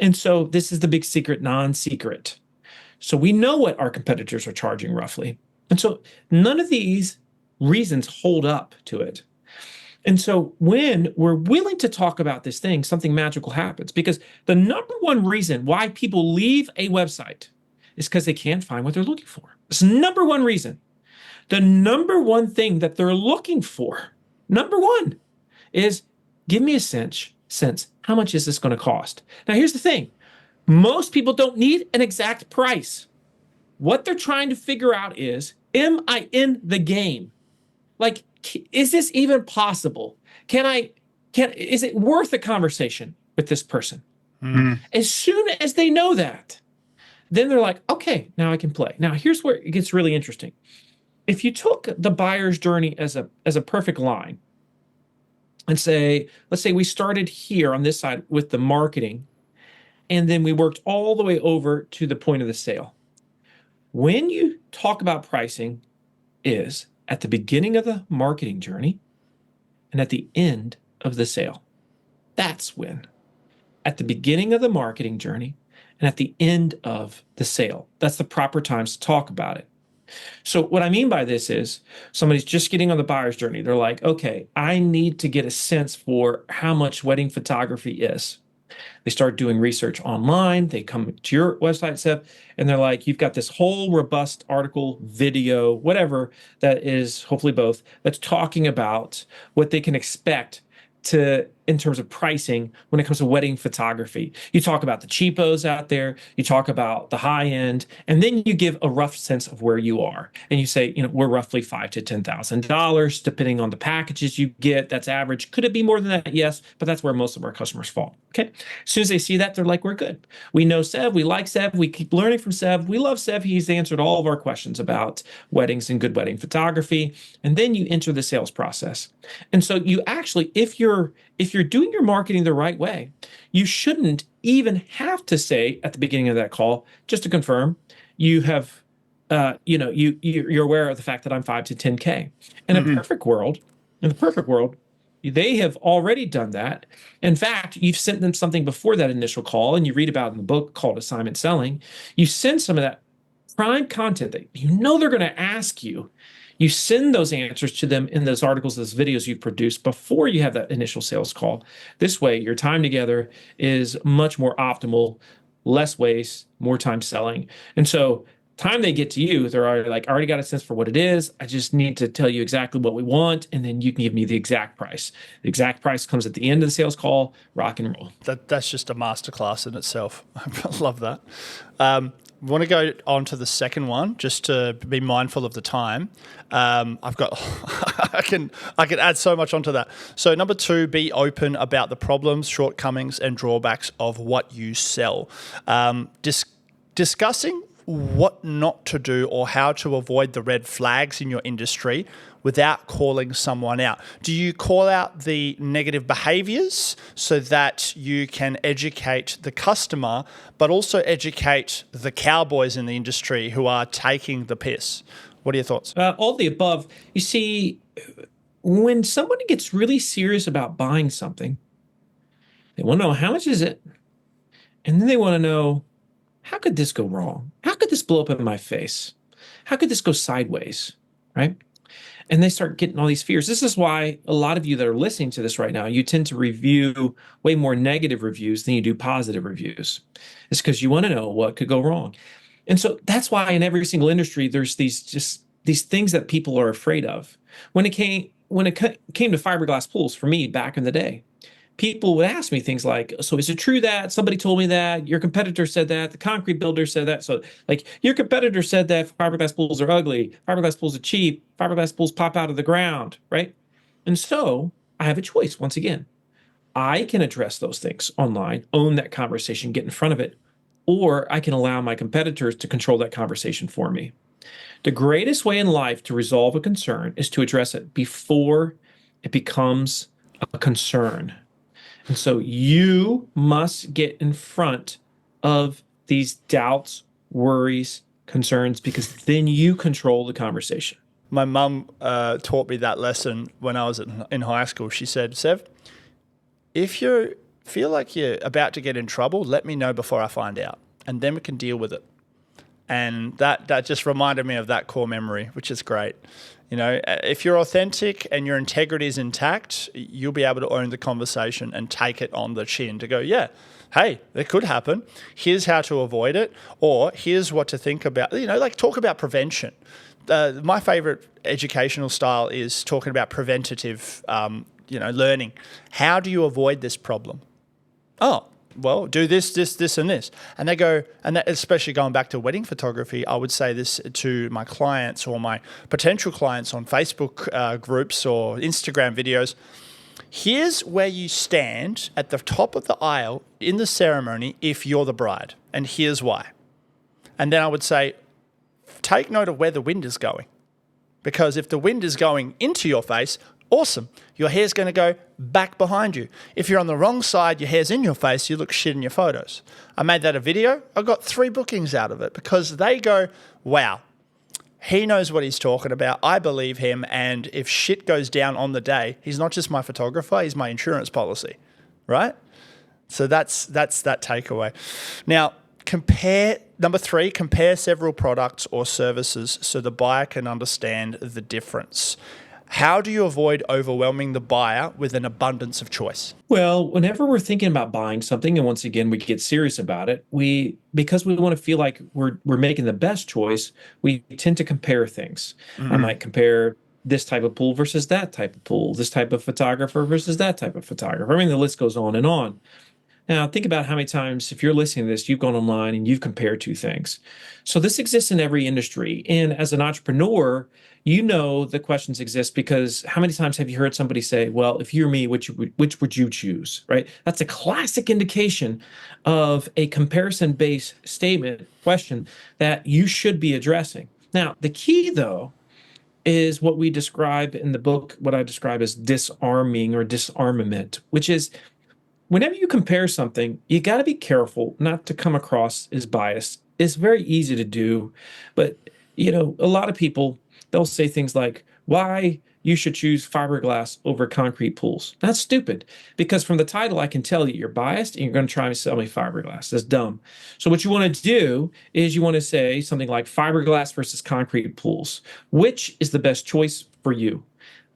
And so this is the big secret, non-secret. So we know what our competitors are charging roughly. And so none of these reasons hold up to it. And so when we're willing to talk about this thing, something magical happens because the number one reason why people leave a website is because they can't find what they're looking for. It's the number one reason. The number one thing that they're looking for, number one, is give me a sense. How much is this going to cost? Now, here's the thing. Most people don't need an exact price. What they're trying to figure out is, am I in the game? Like, is this even possible? Is it worth a conversation with this person? As soon as they know that, then they're like, okay, now I can play. Now, here's where it gets really interesting. If you took the buyer's journey as a perfect line and let's say we started here on this side with the marketing, and then we worked all the way over to the point of the sale. When you talk about pricing is at the beginning of the marketing journey and at the end of the sale. That's when. At the beginning of the marketing journey and at the end of the sale. That's the proper times to talk about it. So what I mean by this is somebody's just getting on the buyer's journey. They're like, okay, I need to get a sense for how much wedding photography is. They start doing research online. They come to your website, Seth, and they're like, you've got this whole robust article, video, whatever, that is hopefully both, that's talking about what they can expect to in terms of pricing when it comes to wedding photography. You talk about the cheapos out there, you talk about the high end, and then you give a rough sense of where you are. And you say, we're roughly $5,000 to $10,000, depending on the packages you get. That's average. Could it be more than that? Yes, but that's where most of our customers fall. Okay. As soon as they see that, they're like, we're good. We know Sev, we like Sev, we keep learning from Sev. We love Sev. He's answered all of our questions about weddings and good wedding photography. And then you enter the sales process. And so you actually, if you're doing your marketing the right way, you shouldn't even have to say at the beginning of that call, just to confirm, you have, you're aware of the fact that I'm 5 to 10K. In the perfect world, they have already done that. In fact, you've sent them something before that initial call, and you read about it in the book called Assignment Selling. You send some of that prime content that they're going to ask you. You send those answers to them in those articles, those videos you've produced before you have that initial sales call. This way, your time together is much more optimal, less waste, more time selling. And so, time they get to you, they're already like, I already got a sense for what it is. I just need to tell you exactly what we want, and then you can give me the exact price. The exact price comes at the end of the sales call. Rock and roll. That's just a masterclass in itself. I love that. Want to go on to the second one, just to be mindful of the time. I've got, I can add so much onto that. So number 2, be open about the problems, shortcomings, and drawbacks of what you sell. Discussing what not to do or how to avoid the red flags in your industry without calling someone out. Do you call out the negative behaviors so that you can educate the customer, but also educate the cowboys in the industry who are taking the piss? What are your thoughts? All the above. You see, when somebody gets really serious about buying something, they want to know how much is it? And then they want to know, how could this go wrong? How could this blow up in my face? How could this go sideways? Right? And they start getting all these fears. This is why a lot of you that are listening to this right now, you tend to review way more negative reviews than you do positive reviews. It's because you want to know what could go wrong. And so that's why in every single industry, there's these things that people are afraid of. When it came to fiberglass pools, for me back in the day, people would ask me things like, so is it true that somebody told me that your competitor said that the concrete builder said that? So like your competitor said that fiberglass pools are ugly, fiberglass pools are cheap, fiberglass pools pop out of the ground, right? And so I have a choice. Once again, I can address those things online, own that conversation, get in front of it, or I can allow my competitors to control that conversation for me. The greatest way in life to resolve a concern is to address it before it becomes a concern. And so you must get in front of these doubts, worries, concerns, because then you control the conversation. My mum taught me that lesson when I was in high school. She said, Sev, if you feel like you're about to get in trouble, let me know before I find out, and then we can deal with it. And that just reminded me of that core memory, which is great. If you're authentic and your integrity is intact, you'll be able to own the conversation and take it on the chin to go, yeah, hey, it could happen. Here's how to avoid it, or here's what to think about. Like talk about prevention. My favorite educational style is talking about preventative, learning. How do you avoid this problem? Oh, well, do this, and this. And they go, and that, especially going back to wedding photography, I would say this to my clients or my potential clients on Facebook groups or Instagram videos. Here's where you stand at the top of the aisle in the ceremony if you're the bride, and here's why. And then I would say, take note of where the wind is going. Because if the wind is going into your face, awesome. Your hair's going to go back behind you. If you're on the wrong side, your hair's in your face, you look shit in your photos. I made that a video. I got 3 bookings out of it because they go, wow, he knows what he's talking about. I believe him. And if shit goes down on the day, he's not just my photographer, he's my insurance policy, right? So that's that takeaway. Now, number 3, compare several products or services so the buyer can understand the difference. How do you avoid overwhelming the buyer with an abundance of choice? Well, whenever we're thinking about buying something, and once again, we get serious about it, because we want to feel like we're making the best choice, we tend to compare things. Mm-hmm. I might compare this type of pool versus that type of pool, this type of photographer versus that type of photographer. I mean, the list goes on and on. Now, think about how many times, if you're listening to this, you've gone online and you've compared two things. So this exists in every industry. And as an entrepreneur, you know the questions exist because how many times have you heard somebody say, well, if you're me, which would you choose, right? That's a classic indication of a comparison-based statement question that you should be addressing. Now, the key, though, is what we describe in the book, what I describe as disarming or disarmament, which is whenever you compare something, you got to be careful not to come across as biased. It's very easy to do, but a lot of people they'll say things like, "Why you should choose fiberglass over concrete pools." That's stupid because from the title, I can tell you you're biased and you're going to try and sell me fiberglass. That's dumb. So what you want to do is you want to say something like fiberglass versus concrete pools. Which is the best choice for you?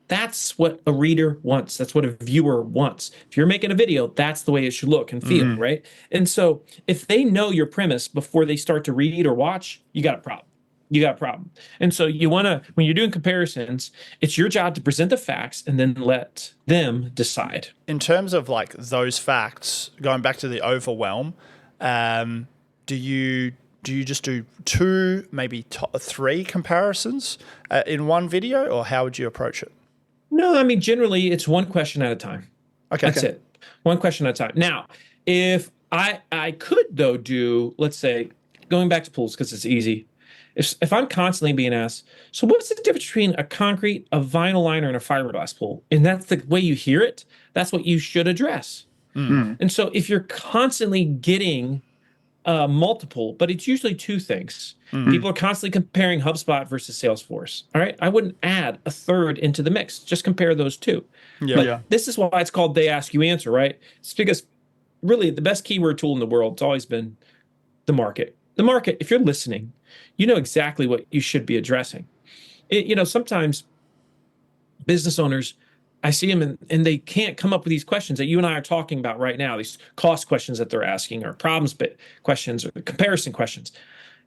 That's what a reader wants. That's what a viewer wants. If you're making a video, that's the way it should look and feel, Mm-hmm. right? And so if they know your premise before they start to read or watch, you got a problem. You got a problem. And so you want to, when you're doing comparisons, it's your job to present the facts and then let them decide. In terms of like those facts, going back to the overwhelm, um, do you just do two, maybe three comparisons in one video, or how would you approach it? No, I mean, generally it's one question at a time. Okay. That's it. One question at a time. Now, if I could though do, let's say, going back to pools because it's easy. If I'm constantly being asked, so what's the difference between a concrete, a vinyl liner, and a fiberglass pool? And that's the way you hear it. That's what you should address. And so if you're constantly getting multiple, but it's usually two things. People are constantly comparing HubSpot versus Salesforce. All right. I wouldn't add a third into the mix. Just compare those two. Yeah. But Yeah. this is why it's called They Ask You Answer, right? It's because really the best keyword tool in the world, it's always been the market. The market, if you're listening, you know exactly what you should be addressing. Sometimes business owners, I see them and they can't come up with these questions that you and I are talking about right now, these cost questions that they're asking, or problems questions, or comparison questions.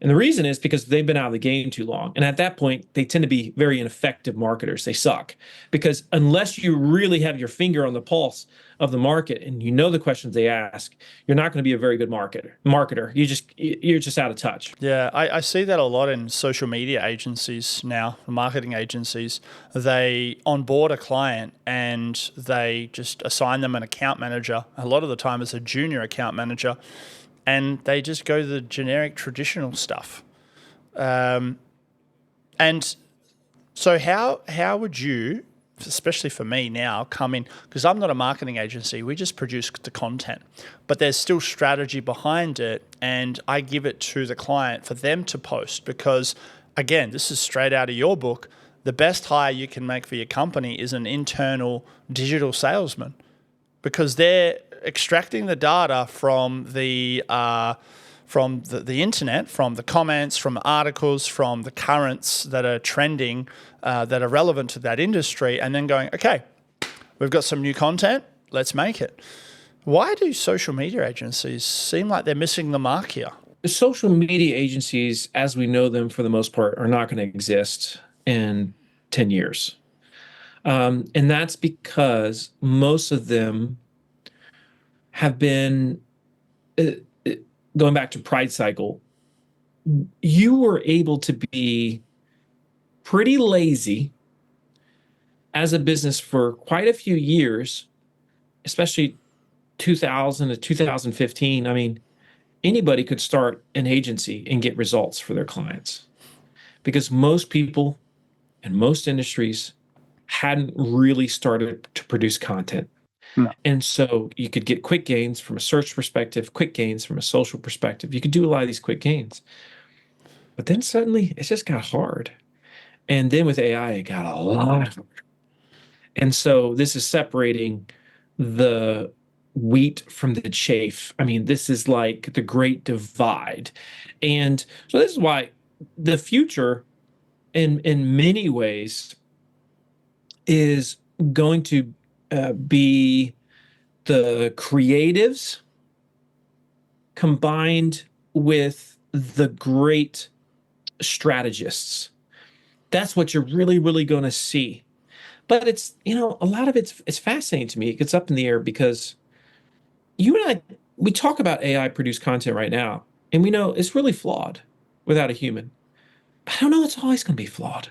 And the reason is because they've been out of the game too long. And at that point, they tend to be very ineffective marketers. They suck because unless you really have your finger on the pulse of the market and you know the questions they ask, you're not going to be a very good marketer. You're just out of touch. Yeah, I see that a lot in social media agencies now, marketing agencies. They onboard a client and they just assign them an account manager. A lot of the time it's a junior account manager, and they just go the generic traditional stuff. And so how would you, especially for me now, come in, because I'm not a marketing agency, we just produce the content, but there's still strategy behind it, and I give it to the client for them to post because, again, this is straight out of your book. The best hire you can make for your company is an internal digital salesman because they're extracting the data from the internet, from the comments, from articles, from the currents that are trending, that are relevant to that industry, and then going, okay, we've got some new content, let's make it. Why do social media agencies seem like they're missing the mark here? The social media agencies, as we know them for the most part, are not going to exist in 10 years. And that's because most of them have been uh, going back to Pride Cycle. You were able to be pretty lazy as a business for quite a few years, especially 2000 to 2015. I mean, anybody could start an agency and get results for their clients because most people in most industries hadn't really started to produce content. No. And so you could get quick gains from a search perspective, quick gains from a social perspective. You could do a lot of these quick gains. But then suddenly it just got hard. And then with AI, it got a lot harder. And so this is separating the wheat from the chaff. I mean, this is like the great divide. And so this is why the future in many ways is going to be the creatives combined with the great strategists. That's what you're really, really going to see. But it's, a lot of it's fascinating to me. It gets up in the air because you and I, we talk about AI produced content right now, and we know it's really flawed without a human. I don't know it's always going to be flawed.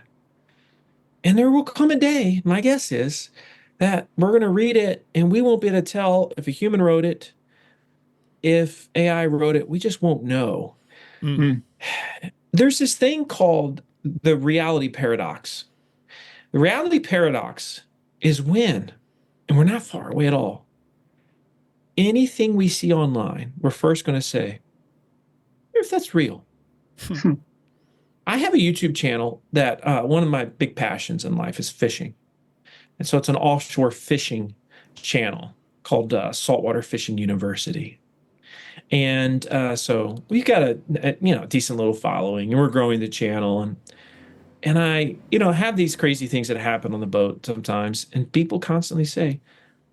And there will come a day, my guess is, that we're going to read it and we won't be able to tell if a human wrote it, if AI wrote it. We just won't know. Mm. There's this thing called the reality paradox. The reality paradox is when, and we're not far away at all, anything we see online, we're first going to say, "I wonder if that's real." I have a YouTube channel that one of my big passions in life is fishing. And so it's an offshore fishing channel called Saltwater Fishing University. And so we've got a decent little following, and we're growing the channel. And I have these crazy things that happen on the boat sometimes, and people constantly say,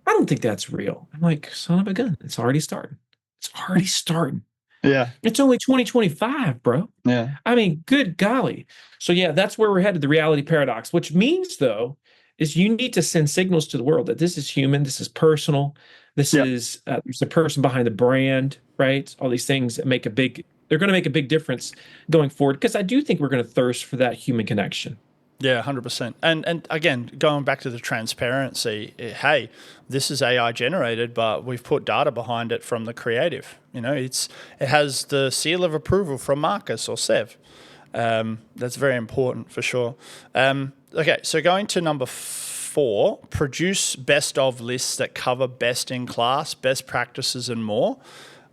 "I don't think that's real." I'm like, son of a gun, it's already starting. It's already starting. Yeah. It's only 2025, bro. Yeah. I mean, good golly. So yeah, that's where we're headed, the reality paradox, which means though, is you need to send signals to the world that this is human, this is personal, this Yeah. is there's a person behind the brand, right? All these things that they're going to make a big difference going forward because I do think we're going to thirst for that human connection. Yeah, 100%. And again, going back to the transparency, hey, this is AI generated, but we've put data behind it from the creative. It has the seal of approval from Marcus or Sev. That's very important for sure. Okay, so going to number 4, produce best of lists that cover best in class, best practices, and more.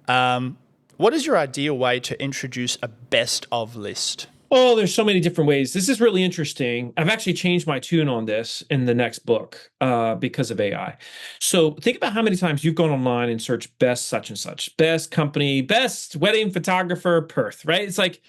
What is your ideal way to introduce a best of list? Oh, there's so many different ways. This is really interesting. I've actually changed my tune on this in the next book because of AI. So think about how many times you've gone online and searched best such and such, best company, best wedding photographer, Perth, right? It's like,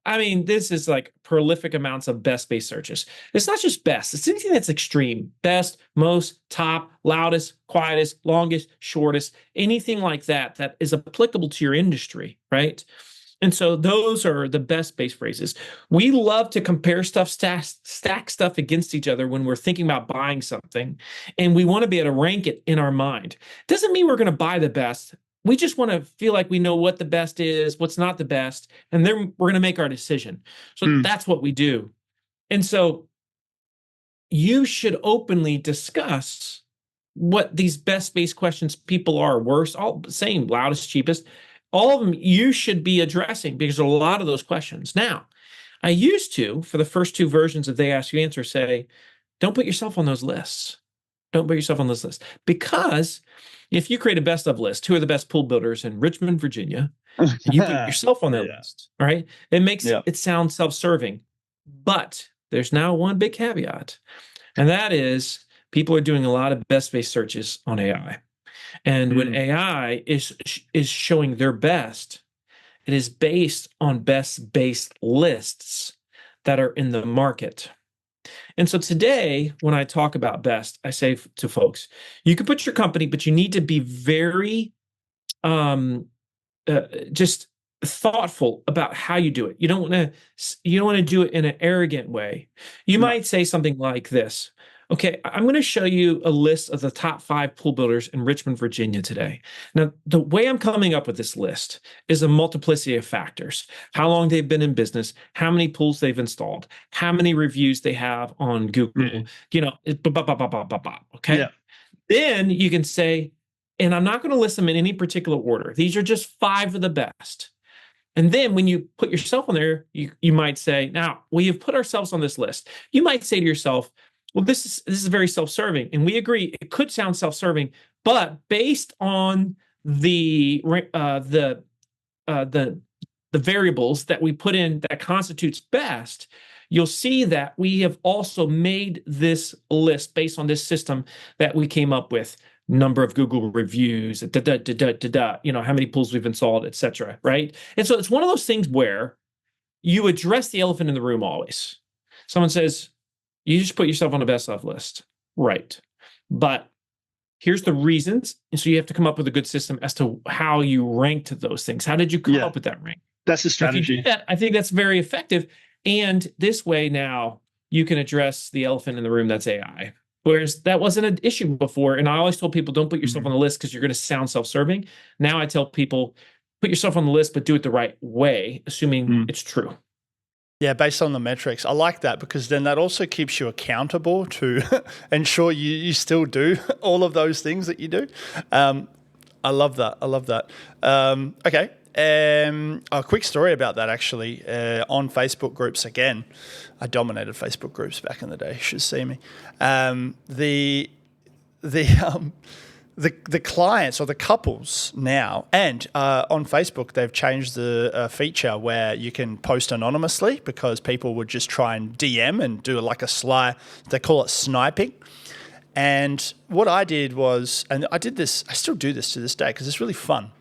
I mean, this is like prolific amounts of best-based searches. It's not just best. It's anything that's extreme. Best, most, top, loudest, quietest, longest, shortest, anything like that that is applicable to your industry, right? And so those are the best base phrases. We love to compare stuff, stack stuff against each other when we're thinking about buying something, and we want to be able to rank it in our mind. Doesn't mean we're going to buy the best. We just want to feel like we know what the best is, what's not the best, and then we're going to make our decision. So that's what we do. And so you should openly discuss what these best base questions people are, worst, all same, loudest, cheapest. All of them you should be addressing because a lot of those questions. Now, I used to, for the first 2 versions of They Ask You Answer, say, don't put yourself on those lists. Don't put yourself on those lists. Because if you create a best of list, who are the best pool builders in Richmond, Virginia, and you put yourself on that list, all right, it makes it sound self-serving. But there's now one big caveat, and that is people are doing a lot of best-based searches on AI. And when AI is showing their best, it is based on best-based lists that are in the market. And so today, when I talk about best, I say to folks, you can put your company, but you need to be very just thoughtful about how you do it. You don't want to do it in an arrogant way. You might say something like this. Okay, I'm going to show you a list of the top 5 pool builders in Richmond, Virginia today. Now, the way I'm coming up with this list is a multiplicity of factors. How long they've been in business, how many pools they've installed, how many reviews they have on Google, okay? Yeah. Then you can say, and I'm not going to list them in any particular order. These are just 5 of the best. And then when you put yourself on there, you might say, now, we have put ourselves on this list. You might say to yourself, well, this is very self-serving, and we agree it could sound self-serving, but based on the variables that we put in that constitutes best, you'll see that we have also made this list based on this system that we came up with. Number of Google reviews, how many pools we've installed, etc. Right? And so it's one of those things where you address the elephant in the room always. Someone says, you just put yourself on a best of list. Right. But here's the reasons. And so you have to come up with a good system as to how you ranked those things. How did you come up with that rank? That's the strategy. If you do that, I think that's very effective. And this way now, you can address the elephant in the room that's AI. Whereas that wasn't an issue before. And I always told people, don't put yourself on the list because you're going to sound self-serving. Now I tell people, put yourself on the list, but do it the right way, assuming it's true. Yeah, based on the metrics. I like that because then that also keeps you accountable to ensure you still do all of those things that you do. I love that. I love that. Okay. A quick story about that actually. On Facebook groups again, I dominated Facebook groups back in the day. You should see me. The clients or the couples now, and on Facebook they've changed the feature where you can post anonymously because people would just try and DM and do like a sly. They call it sniping. And what I did was, and I did this, I still do this to this day because it's really fun.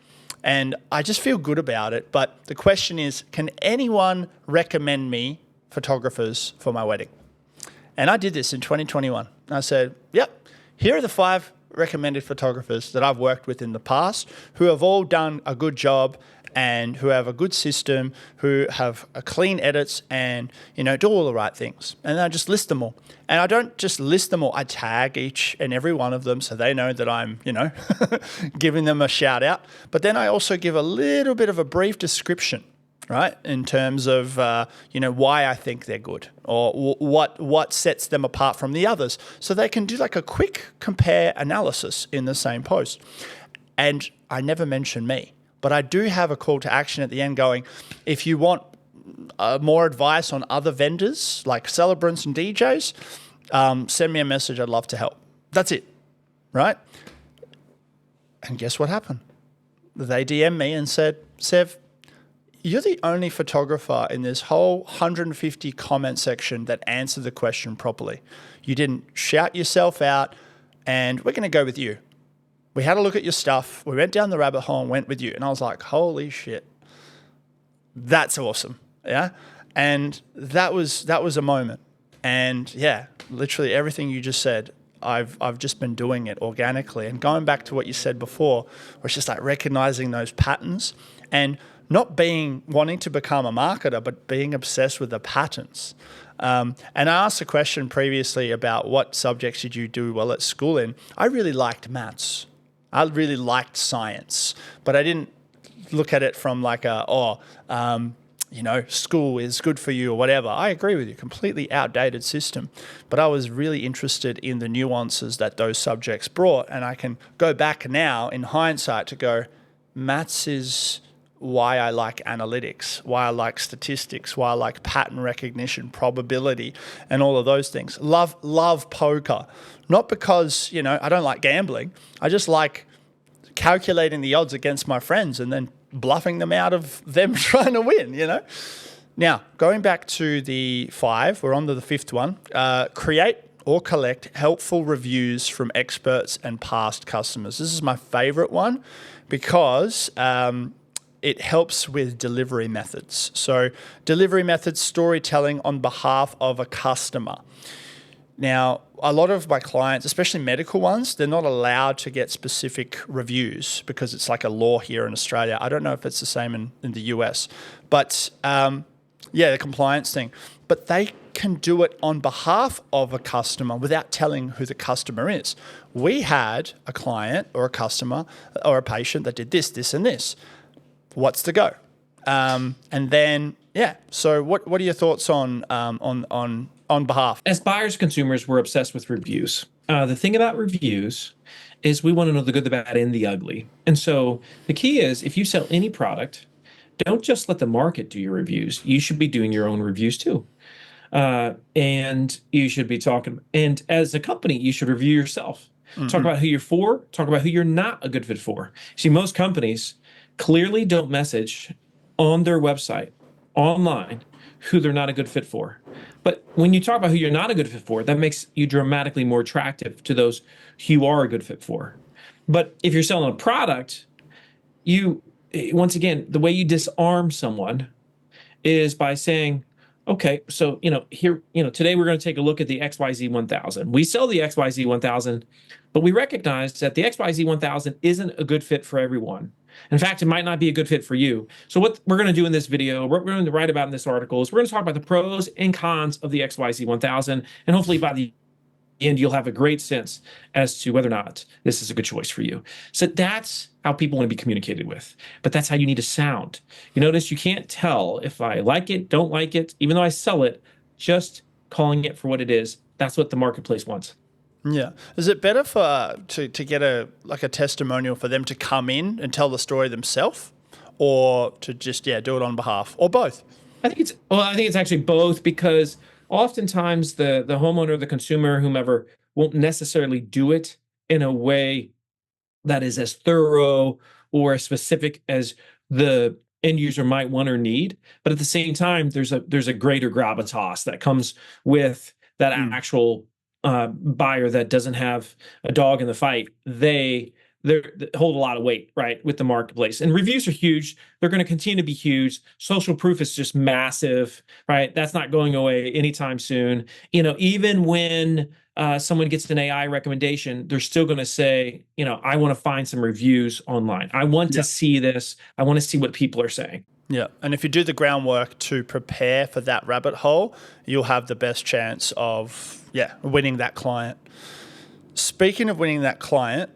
And I just feel good about it. But the question is, can anyone recommend me photographers for my wedding? And I did this in 2021. I said, yep, here are the 5 recommended photographers that I've worked with in the past who have all done a good job and who have a good system, who have a clean edits and, do all the right things. And I just list them all. And I don't just list them all. I tag each and every one of them so they know that I'm, giving them a shout out. But then I also give a little bit of a brief description, right, in terms of, why I think they're good or what sets them apart from the others. So they can do like a quick compare analysis in the same post. And I never mention me. But I do have a call to action at the end going, if you want more advice on other vendors like celebrants and DJs, send me a message. I'd love to help. That's it, right? And guess what happened? They DM me and said, Sev, you're the only photographer in this whole 150 comment section that answered the question properly. You didn't shout yourself out, and we're going to go with you. We had a look at your stuff. We went down the rabbit hole and went with you. And I was like, holy shit, that's awesome. Yeah. And that was a moment. And yeah, literally everything you just said, I've just been doing it organically. And going back to what you said before, where it's just like recognizing those patterns and not wanting to become a marketer, but being obsessed with the patterns. And I asked a question previously about what subjects did you do well at school in. I really liked maths. I really liked science, but I didn't look at it from like school is good for you or whatever. I agree with you, completely outdated system. But I was really interested in the nuances that those subjects brought. And I can go back now in hindsight to go, maths is why I like analytics, why I like statistics, why I like pattern recognition, probability, and all of those things. Love poker. Not because, I don't like gambling. I just like calculating the odds against my friends and then bluffing them out of them trying to win, Now, going back to the 5, we're on to the 5th one. Create or collect helpful reviews from experts and past customers. This is my favorite one because it helps with delivery methods. So delivery methods, storytelling on behalf of a customer. Now, a lot of my clients, especially medical ones, they're not allowed to get specific reviews because it's like a law here in Australia. I don't know if it's the same in the US. But the compliance thing. But they can do it on behalf of a customer without telling who the customer is. We had a client or a customer or a patient that did this, and this. What's the go? And then, so what are your thoughts on behalf? As buyers, consumers, we're obsessed with reviews. The thing about reviews is we want to know the good, the bad, and the ugly. And so the key is if you sell any product, don't just let the market do your reviews. You should be doing your own reviews too. And you should be talking, and as a company, you should review yourself. Talk about who you're for, talk about who you're not a good fit for. See, most companies clearly don't message on their website, online, who they're not a good fit for. But when you talk about who you're not a good fit for, that makes you dramatically more attractive to those who you are a good fit for. But if you're selling a product, once again, the way you disarm someone is by saying, okay, so, here, today we're going to take a look at the XYZ 1000. We sell the XYZ 1000, but we recognize that the XYZ 1000 isn't a good fit for everyone. In fact, it might not be a good fit for you. So what we're going to do in this video, what we're going to write about in this article is we're going to talk about the pros and cons of the XYZ 1000. And hopefully by the end, you'll have a great sense as to whether or not this is a good choice for you. So that's how people want to be communicated with. But that's how you need to sound. You notice you can't tell if I like it, don't like it, even though I sell it, just calling it for what it is. That's what the marketplace wants. Yeah. Is it better for to get a like a testimonial for them to come in and tell the story themselves, or to just do it on behalf, or both? I think it's actually both because oftentimes the homeowner, the consumer, whomever won't necessarily do it in a way that is as thorough or as specific as the end user might want or need. But at the same time, there's a greater gravitas that comes with that Mm. actual buyer that doesn't have a dog in the fight. They hold a lot of weight, right, with the marketplace. And reviews are huge. They're going to continue to be huge. Social proof is just massive, right? That's not going away anytime soon. Even when someone gets an AI recommendation, they're still going to say, I want to find some reviews online. I want to Yeah. see this. I want to see what people are saying. Yeah. And if you do the groundwork to prepare for that rabbit hole, you'll have the best chance of winning that client. Speaking of winning that client,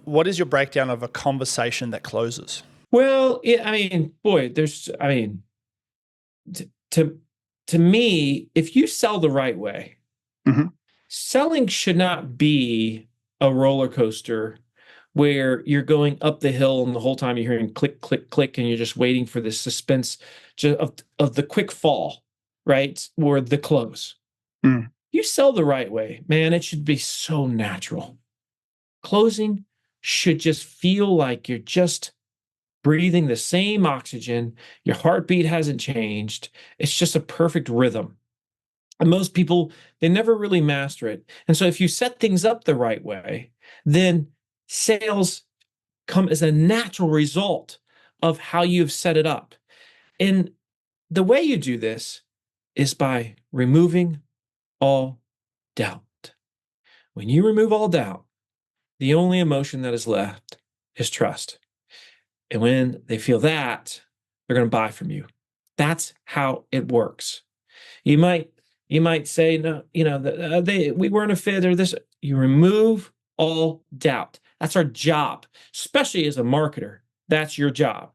what is your breakdown of a conversation that closes? Well, I mean, boy, t- to to me, if you sell the right way, Hmm. selling should not be a roller coaster where you're going up the hill and the whole time you're hearing click, click, click, and you're just waiting for the suspense of the quick fall, right? Or the close. Mm. You sell the right way, man, it should be so natural. Closing should just feel like you're just breathing the same oxygen. Your heartbeat hasn't changed. It's just a perfect rhythm. And most people, they never really master it. And so if you set things up the right way, then sales come as a natural result of how you've set it up. And the way you do this is by removing all doubt. When you remove all doubt, the only emotion that is left is trust. And when they feel that, they're going to buy from you. That's how it works. You might you might say no, we weren't a fit or this. You remove all doubt. That's our job, especially as a marketer. That's your job.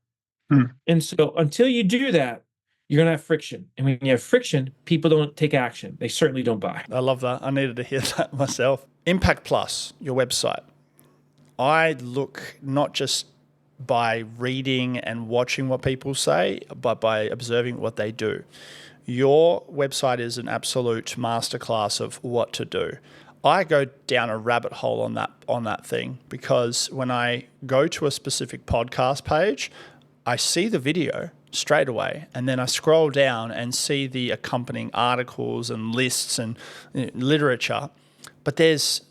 Mm. And so until you do that, you're going to have friction. And when you have friction, people don't take action. They certainly don't buy. I love that. I needed to hear that myself. Impact Plus, your website. I look not just by reading and watching what people say, but by observing what they do. Your website is an absolute masterclass of what to do. I go down a rabbit hole on that thing because when I go to a specific podcast page, I see the video straight away, and then I scroll down and see the accompanying articles and lists and literature. But there's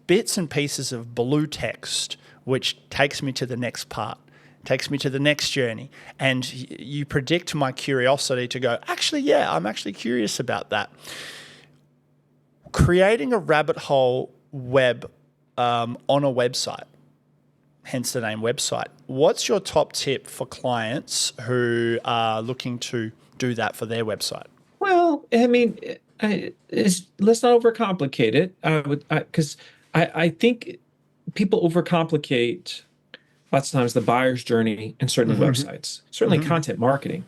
bits and pieces of blue text which takes me to the next part, takes me to the next journey, and you predict my curiosity to go, actually, yeah, I'm actually curious about that. Creating a rabbit hole web on a website, hence the name website. What's your top tip for clients who are looking to do that for their website? Well, I mean, let's not overcomplicate it. Because I think people overcomplicate lots of times the buyer's journey in certain Mm-hmm. websites, certainly Mm-hmm. content marketing.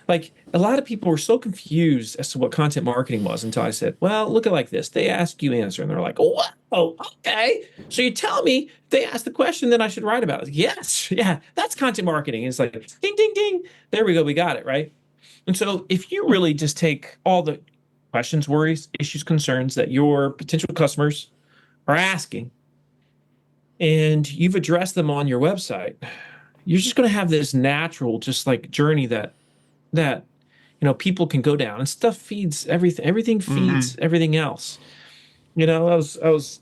Like a lot of people were so confused as to what content marketing was until I said, well, look at it like this. They ask you answer, and they're like, oh, okay. So you tell me if they ask the question, then I should write about it. Yes, yeah, that's content marketing. It's like ding, ding, ding. There we go. We got it, right? And so if you really just take all the questions, worries, issues, concerns that your potential customers are asking and you've addressed them on your website, you're just going to have this natural, just like journey that people can go down, and stuff feeds everything. Everything Mm-hmm. feeds everything else. I was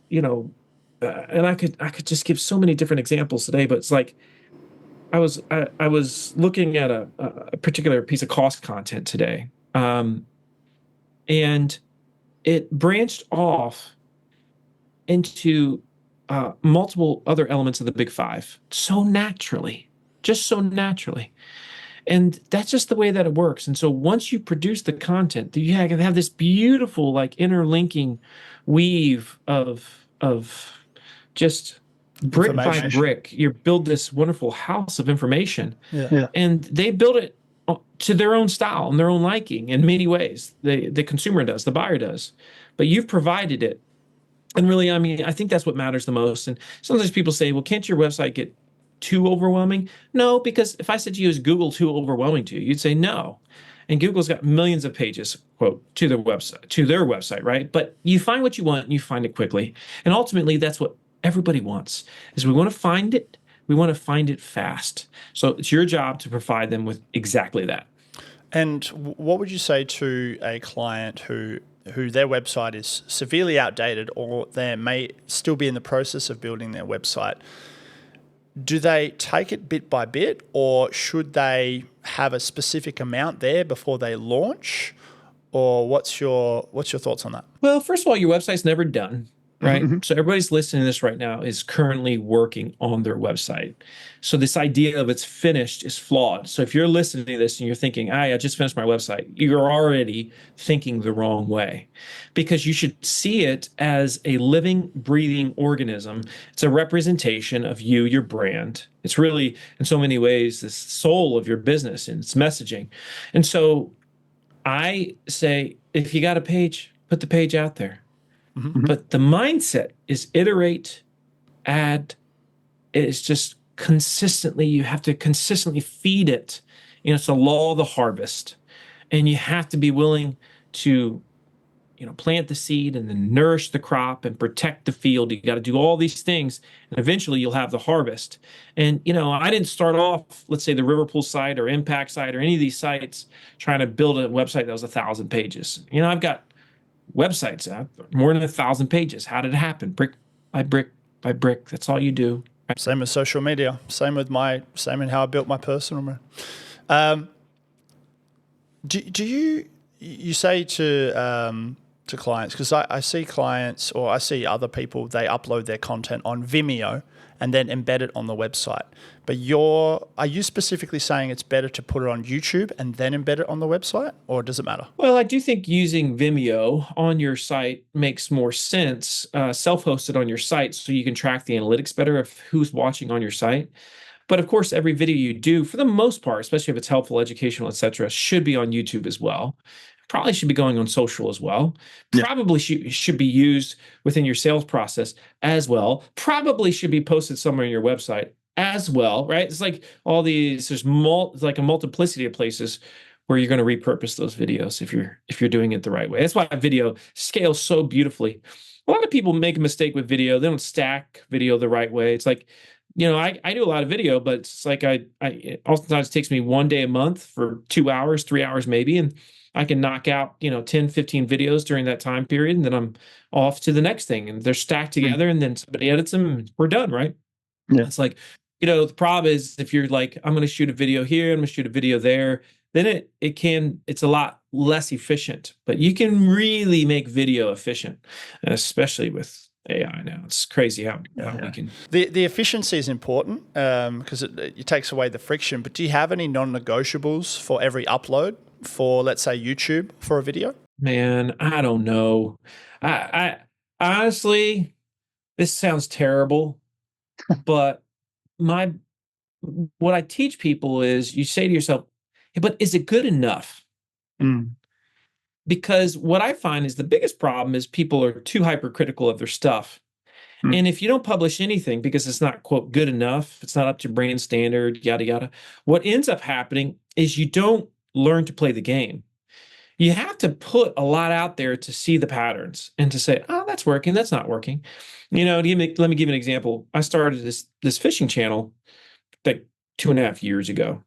and I could just give so many different examples today, but it's like I was looking at a particular piece of cost content today, and it branched off into multiple other elements of the big five so naturally. just so naturally. And that's just the way that it works. And so once you produce the content, you have this beautiful like interlinking weave of just brick by Information. brick. You build this wonderful house of information, Yeah. and they build it to their own style and their own liking in many ways. The consumer does, the buyer does, but you've provided it. And really, I mean, I think that's what matters the most. And sometimes people say, well, can't your website get too overwhelming? No, because if I said to you, is Google too overwhelming to you? You'd say no. And Google's got millions of pages, quote, to their website, right? But you find what you want and you find it quickly. And ultimately, that's what everybody wants is we want to find it. We want to find it fast. So it's your job to provide them with exactly that. And what would you say to a client who their website is severely outdated, or they may still be in the process of building their website? Do they take it bit by bit, or should they have a specific amount there before they launch? Or what's your thoughts on that? Well, first of all, your website's never done, right? So everybody's listening to this right now is currently working on their website. So this idea of it's finished is flawed. So if you're listening to this and you're thinking, I just finished my website, you're already thinking the wrong way because you should see it as a living, breathing organism. It's a representation of you, your brand. It's really, in so many ways, the soul of your business and its messaging. And so I say, if you got a page, put the page out there. But the mindset is iterate, add. It's just consistently, you have to consistently feed it. You know, it's the law of the harvest. And you have to be willing to, plant the seed and then nourish the crop and protect the field. You got to do all these things. And eventually you'll have the harvest. And, I didn't start off, let's say the Riverpool site or Impact site or any of these sites trying to build a website that was 1,000 pages. I've got websites more than 1,000 pages. How did it happen? Brick by brick by brick. That's all you do. Same with social media. Same in how I built my personal brand. Do you say to clients, because I see clients or I see other people, they upload their content on Vimeo and then embed it on the website. But are you specifically saying it's better to put it on YouTube and then embed it on the website, or does it matter? Well, I do think using Vimeo on your site makes more sense, self-hosted on your site so you can track the analytics better of who's watching on your site. But of course, every video you do, for the most part, especially if it's helpful, educational, etc., should be on YouTube as well. Probably should be going on social as well. Probably should be used within your sales process as well. Probably should be posted somewhere on your website as well, right? It's like all these. There's like a multiplicity of places where you're going to repurpose those videos if you're doing it the right way. That's why video scales so beautifully. A lot of people make a mistake with video. They don't stack video the right way. It's like, I do a lot of video, but it's like I oftentimes it takes me one day a month for 2 hours, 3 hours maybe, and I can knock out, 10, 15 videos during that time period, and then I'm off to the next thing. And they're stacked together, and then somebody edits them, and we're done, right? Yeah. It's like, the problem is if you're like, I'm going to shoot a video here, I'm going to shoot a video there, then it's a lot less efficient. But you can really make video efficient, especially with AI now. It's crazy how we can. The efficiency is important because it takes away the friction. But do you have any non-negotiables for every upload for, let's say, YouTube for a video? Man, I don't know. I honestly, this sounds terrible, but what I teach people is you say to yourself, hey, but is it good enough? Because what I find is the biggest problem is people are too hypercritical of their stuff. And if you don't publish anything because it's not, quote, good enough, it's not up to brand standard, yada, yada, what ends up happening is you don't learn to play the game. You have to put a lot out there to see the patterns and to say, oh, that's working, that's not working. Let me give you an example. I started this fishing channel like 2.5 years ago.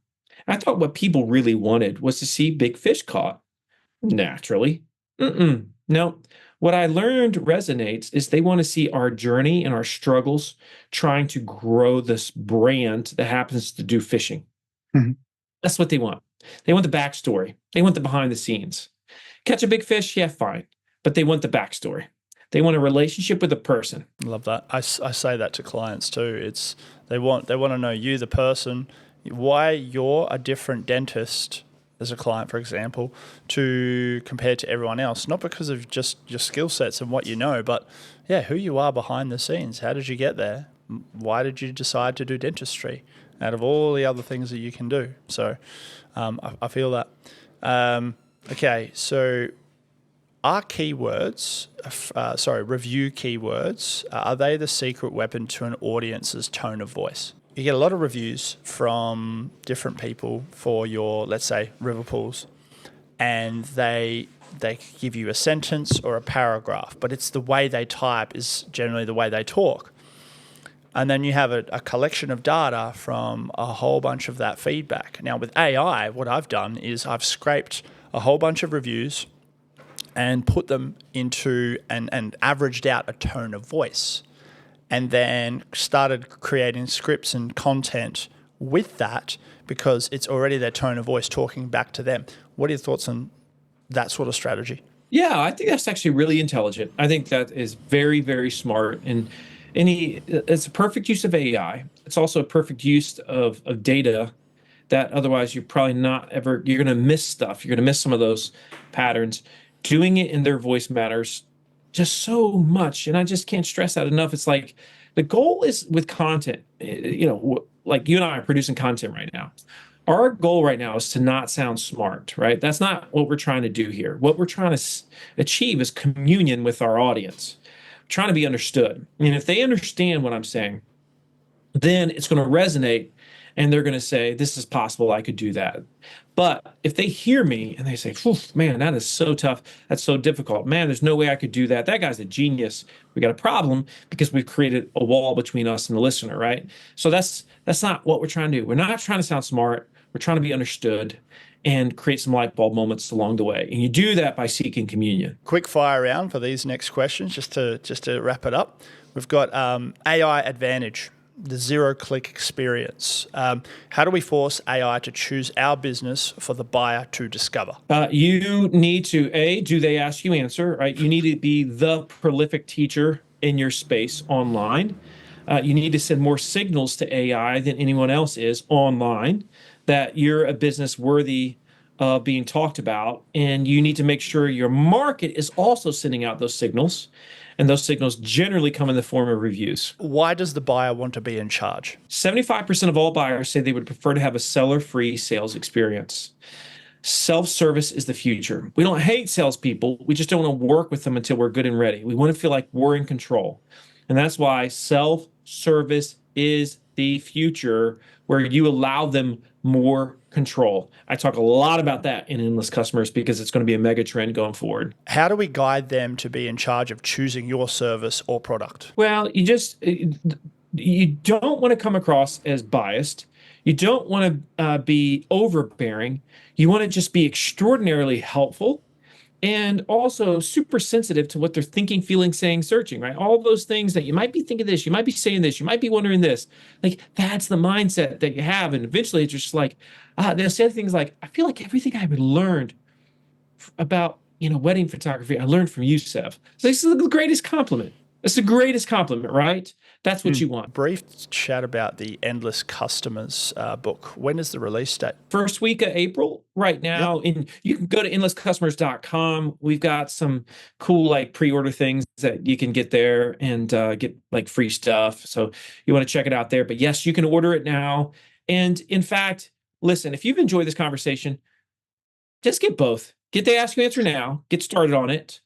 I thought what people really wanted was to see big fish caught. Naturally. No. What I learned resonates is they want to see our journey and our struggles trying to grow this brand that happens to do fishing. That's what they want. They want the backstory. They want the behind the scenes. Catch a big fish, yeah, fine. But they want the backstory. They want a relationship with a person. I love that. I say that to clients too. They want to know you, the person. why you're a different dentist as a client, for example, to compared to everyone else. Not because of just your skill sets and what you know, but yeah, who you are behind the scenes. How did you get there? Why did you decide to do dentistry out of all the other things that you can do? So I feel that. Okay, so are keywords, review keywords, are they the secret weapon to an audience's tone of voice? You get a lot of reviews from different people for your, let's say, river pools, and they give you a sentence or a paragraph, but it's the way they type is generally the way they talk. And then you have a collection of data from a whole bunch of that feedback. Now with AI, what I've done is I've scraped a whole bunch of reviews and put them into and averaged out a tone of voice, and then started creating scripts and content with that because it's already their tone of voice talking back to them. What are your thoughts on that sort of strategy? Yeah, I think that's actually really intelligent. I think that is very, very smart. And it's a perfect use of AI. It's also a perfect use of data that otherwise you're probably not ever, you're going to miss stuff. You're going to miss some of those patterns. Doing it in their voice matters just so much. And I just can't stress that enough. It's like the goal is with content, like you and I are producing content right now. Our goal right now is to not sound smart, right? That's not what we're trying to do here. What we're trying to achieve is communion with our audience, trying to be understood. And if they understand what I'm saying, then it's going to resonate and they're going to say, this is possible. I could do that. But if they hear me and they say, man, that is so tough. That's so difficult. Man, there's no way I could do that. That guy's a genius. We got a problem because we've created a wall between us and the listener, right? So that's not what we're trying to do. We're not trying to sound smart. We're trying to be understood and create some light bulb moments along the way. And you do that by seeking communion. Quick fire round for these next questions, just to wrap it up. We've got AI advantage, the zero-click experience. How do we force AI to choose our business for the buyer to discover? You need to, do they ask you answer, right? You need to be the prolific teacher in your space online. You need to send more signals to AI than anyone else is online that you're a business worthy of being talked about. And you need to make sure your market is also sending out those signals. And those signals generally come in the form of reviews. Why does the buyer want to be in charge? 75% of all buyers say they would prefer to have a seller-free sales experience. Self-service is the future. We don't hate salespeople. We just don't want to work with them until we're good and ready. We want to feel like we're in control. And that's why self-service is the future, where you allow them more control. I talk a lot about that in Endless Customers because it's going to be a mega trend going forward. How do we guide them to be in charge of choosing your service or product? Well, you don't want to come across as biased. You don't want to be overbearing. You want to just be extraordinarily helpful and also super sensitive to what they're thinking, feeling, saying, searching, right? All those things that you might be thinking this, you might be saying this, you might be wondering this. Like, that's the mindset that you have. And eventually it's just like, they'll say things like, I feel like everything I've learned about, wedding photography, I learned from you, Sev. So this is the greatest compliment. It's the greatest compliment, right? That's what you want. Brief chat about the Endless Customers book. When is the release date? First week of April right now. Yep. And you can go to endlesscustomers.com. We've got some cool like pre-order things that you can get there and get like free stuff. So you want to check it out there. But yes, you can order it now. And in fact, listen, if you've enjoyed this conversation, just get both. Get the Ask You Answer now, get started on it,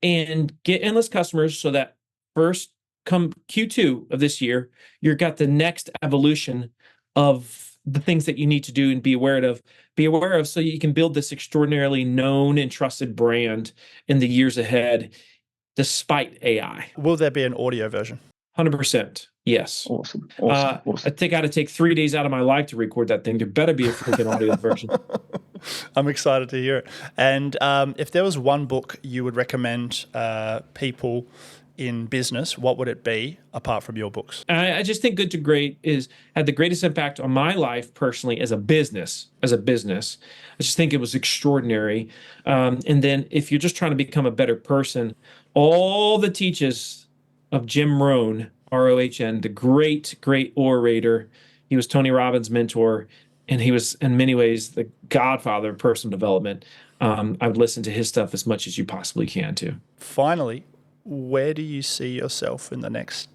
and get Endless Customers so that first come Q2 of this year, you've got the next evolution of the things that you need to do and be aware of so you can build this extraordinarily known and trusted brand in the years ahead, despite AI. Will there be an audio version? 100%. Yes. Awesome. I think I had to take 3 days out of my life to record that thing. There better be a freaking audio version. I'm excited to hear it. And if there was one book you would recommend people in business, what would it be apart from your books? I just think Good to Great had the greatest impact on my life personally as a business. I just think it was extraordinary. And then if you're just trying to become a better person, all the teaches of Jim Rohn, Rohn, the great orator, He was Tony Robbins' mentor, and he was in many ways the godfather of personal development. I would listen to his stuff as much as you possibly can too. Finally, where do you see yourself in the next,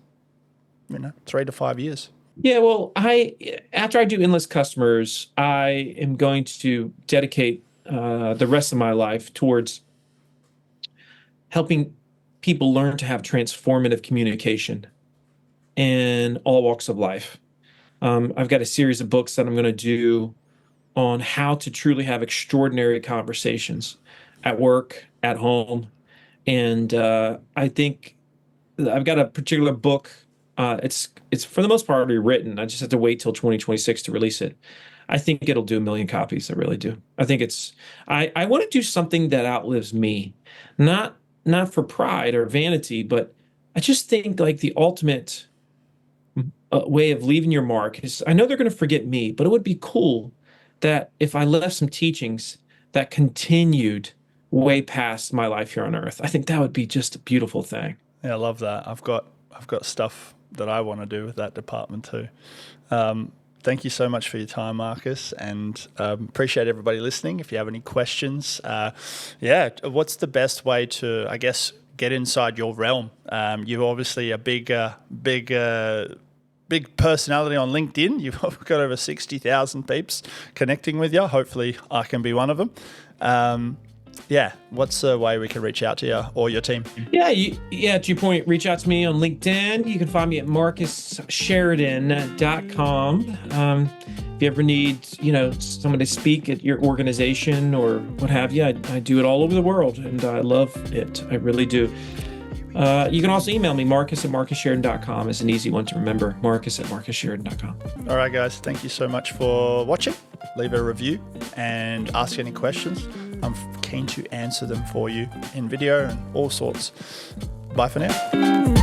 3 to 5 years? Yeah, well, after I do endless customers, I am going to dedicate the rest of my life towards helping people learn to have transformative communication in all walks of life. I've got a series of books that I'm going to do on how to truly have extraordinary conversations at work, at home, and I think I've got a particular book. It's for the most part already written. I just have to wait till 2026 to release it. I think it'll do 1 million copies. I really do. I think it's. I want to do something that outlives me, not for pride or vanity, but I just think like the ultimate way of leaving your mark is. I know they're going to forget me, but it would be cool that if I left some teachings that continued way past my life here on Earth. I think that would be just a beautiful thing. Yeah, I love that. I've got stuff that I want to do with that department too. Thank you so much for your time, Marcus, and appreciate everybody listening. If you have any questions, what's the best way to, I guess, get inside your realm? You're obviously a big personality on LinkedIn. You've got over 60,000 peeps connecting with you. Hopefully I can be one of them. What's a way we can reach out to you or your team? To your point, reach out to me on LinkedIn. You can find me at marcussheridan.com. If you ever need, someone to speak at your organization or what have you, I do it all over the world, and I love it. I really do. You can also email me, marcus@marcussheridan.com is an easy one to remember, marcus@marcussheridan.com. All right, guys. Thank you so much for watching. Leave a review and ask any questions. I'm keen to answer them for you in video and all sorts. Bye for now.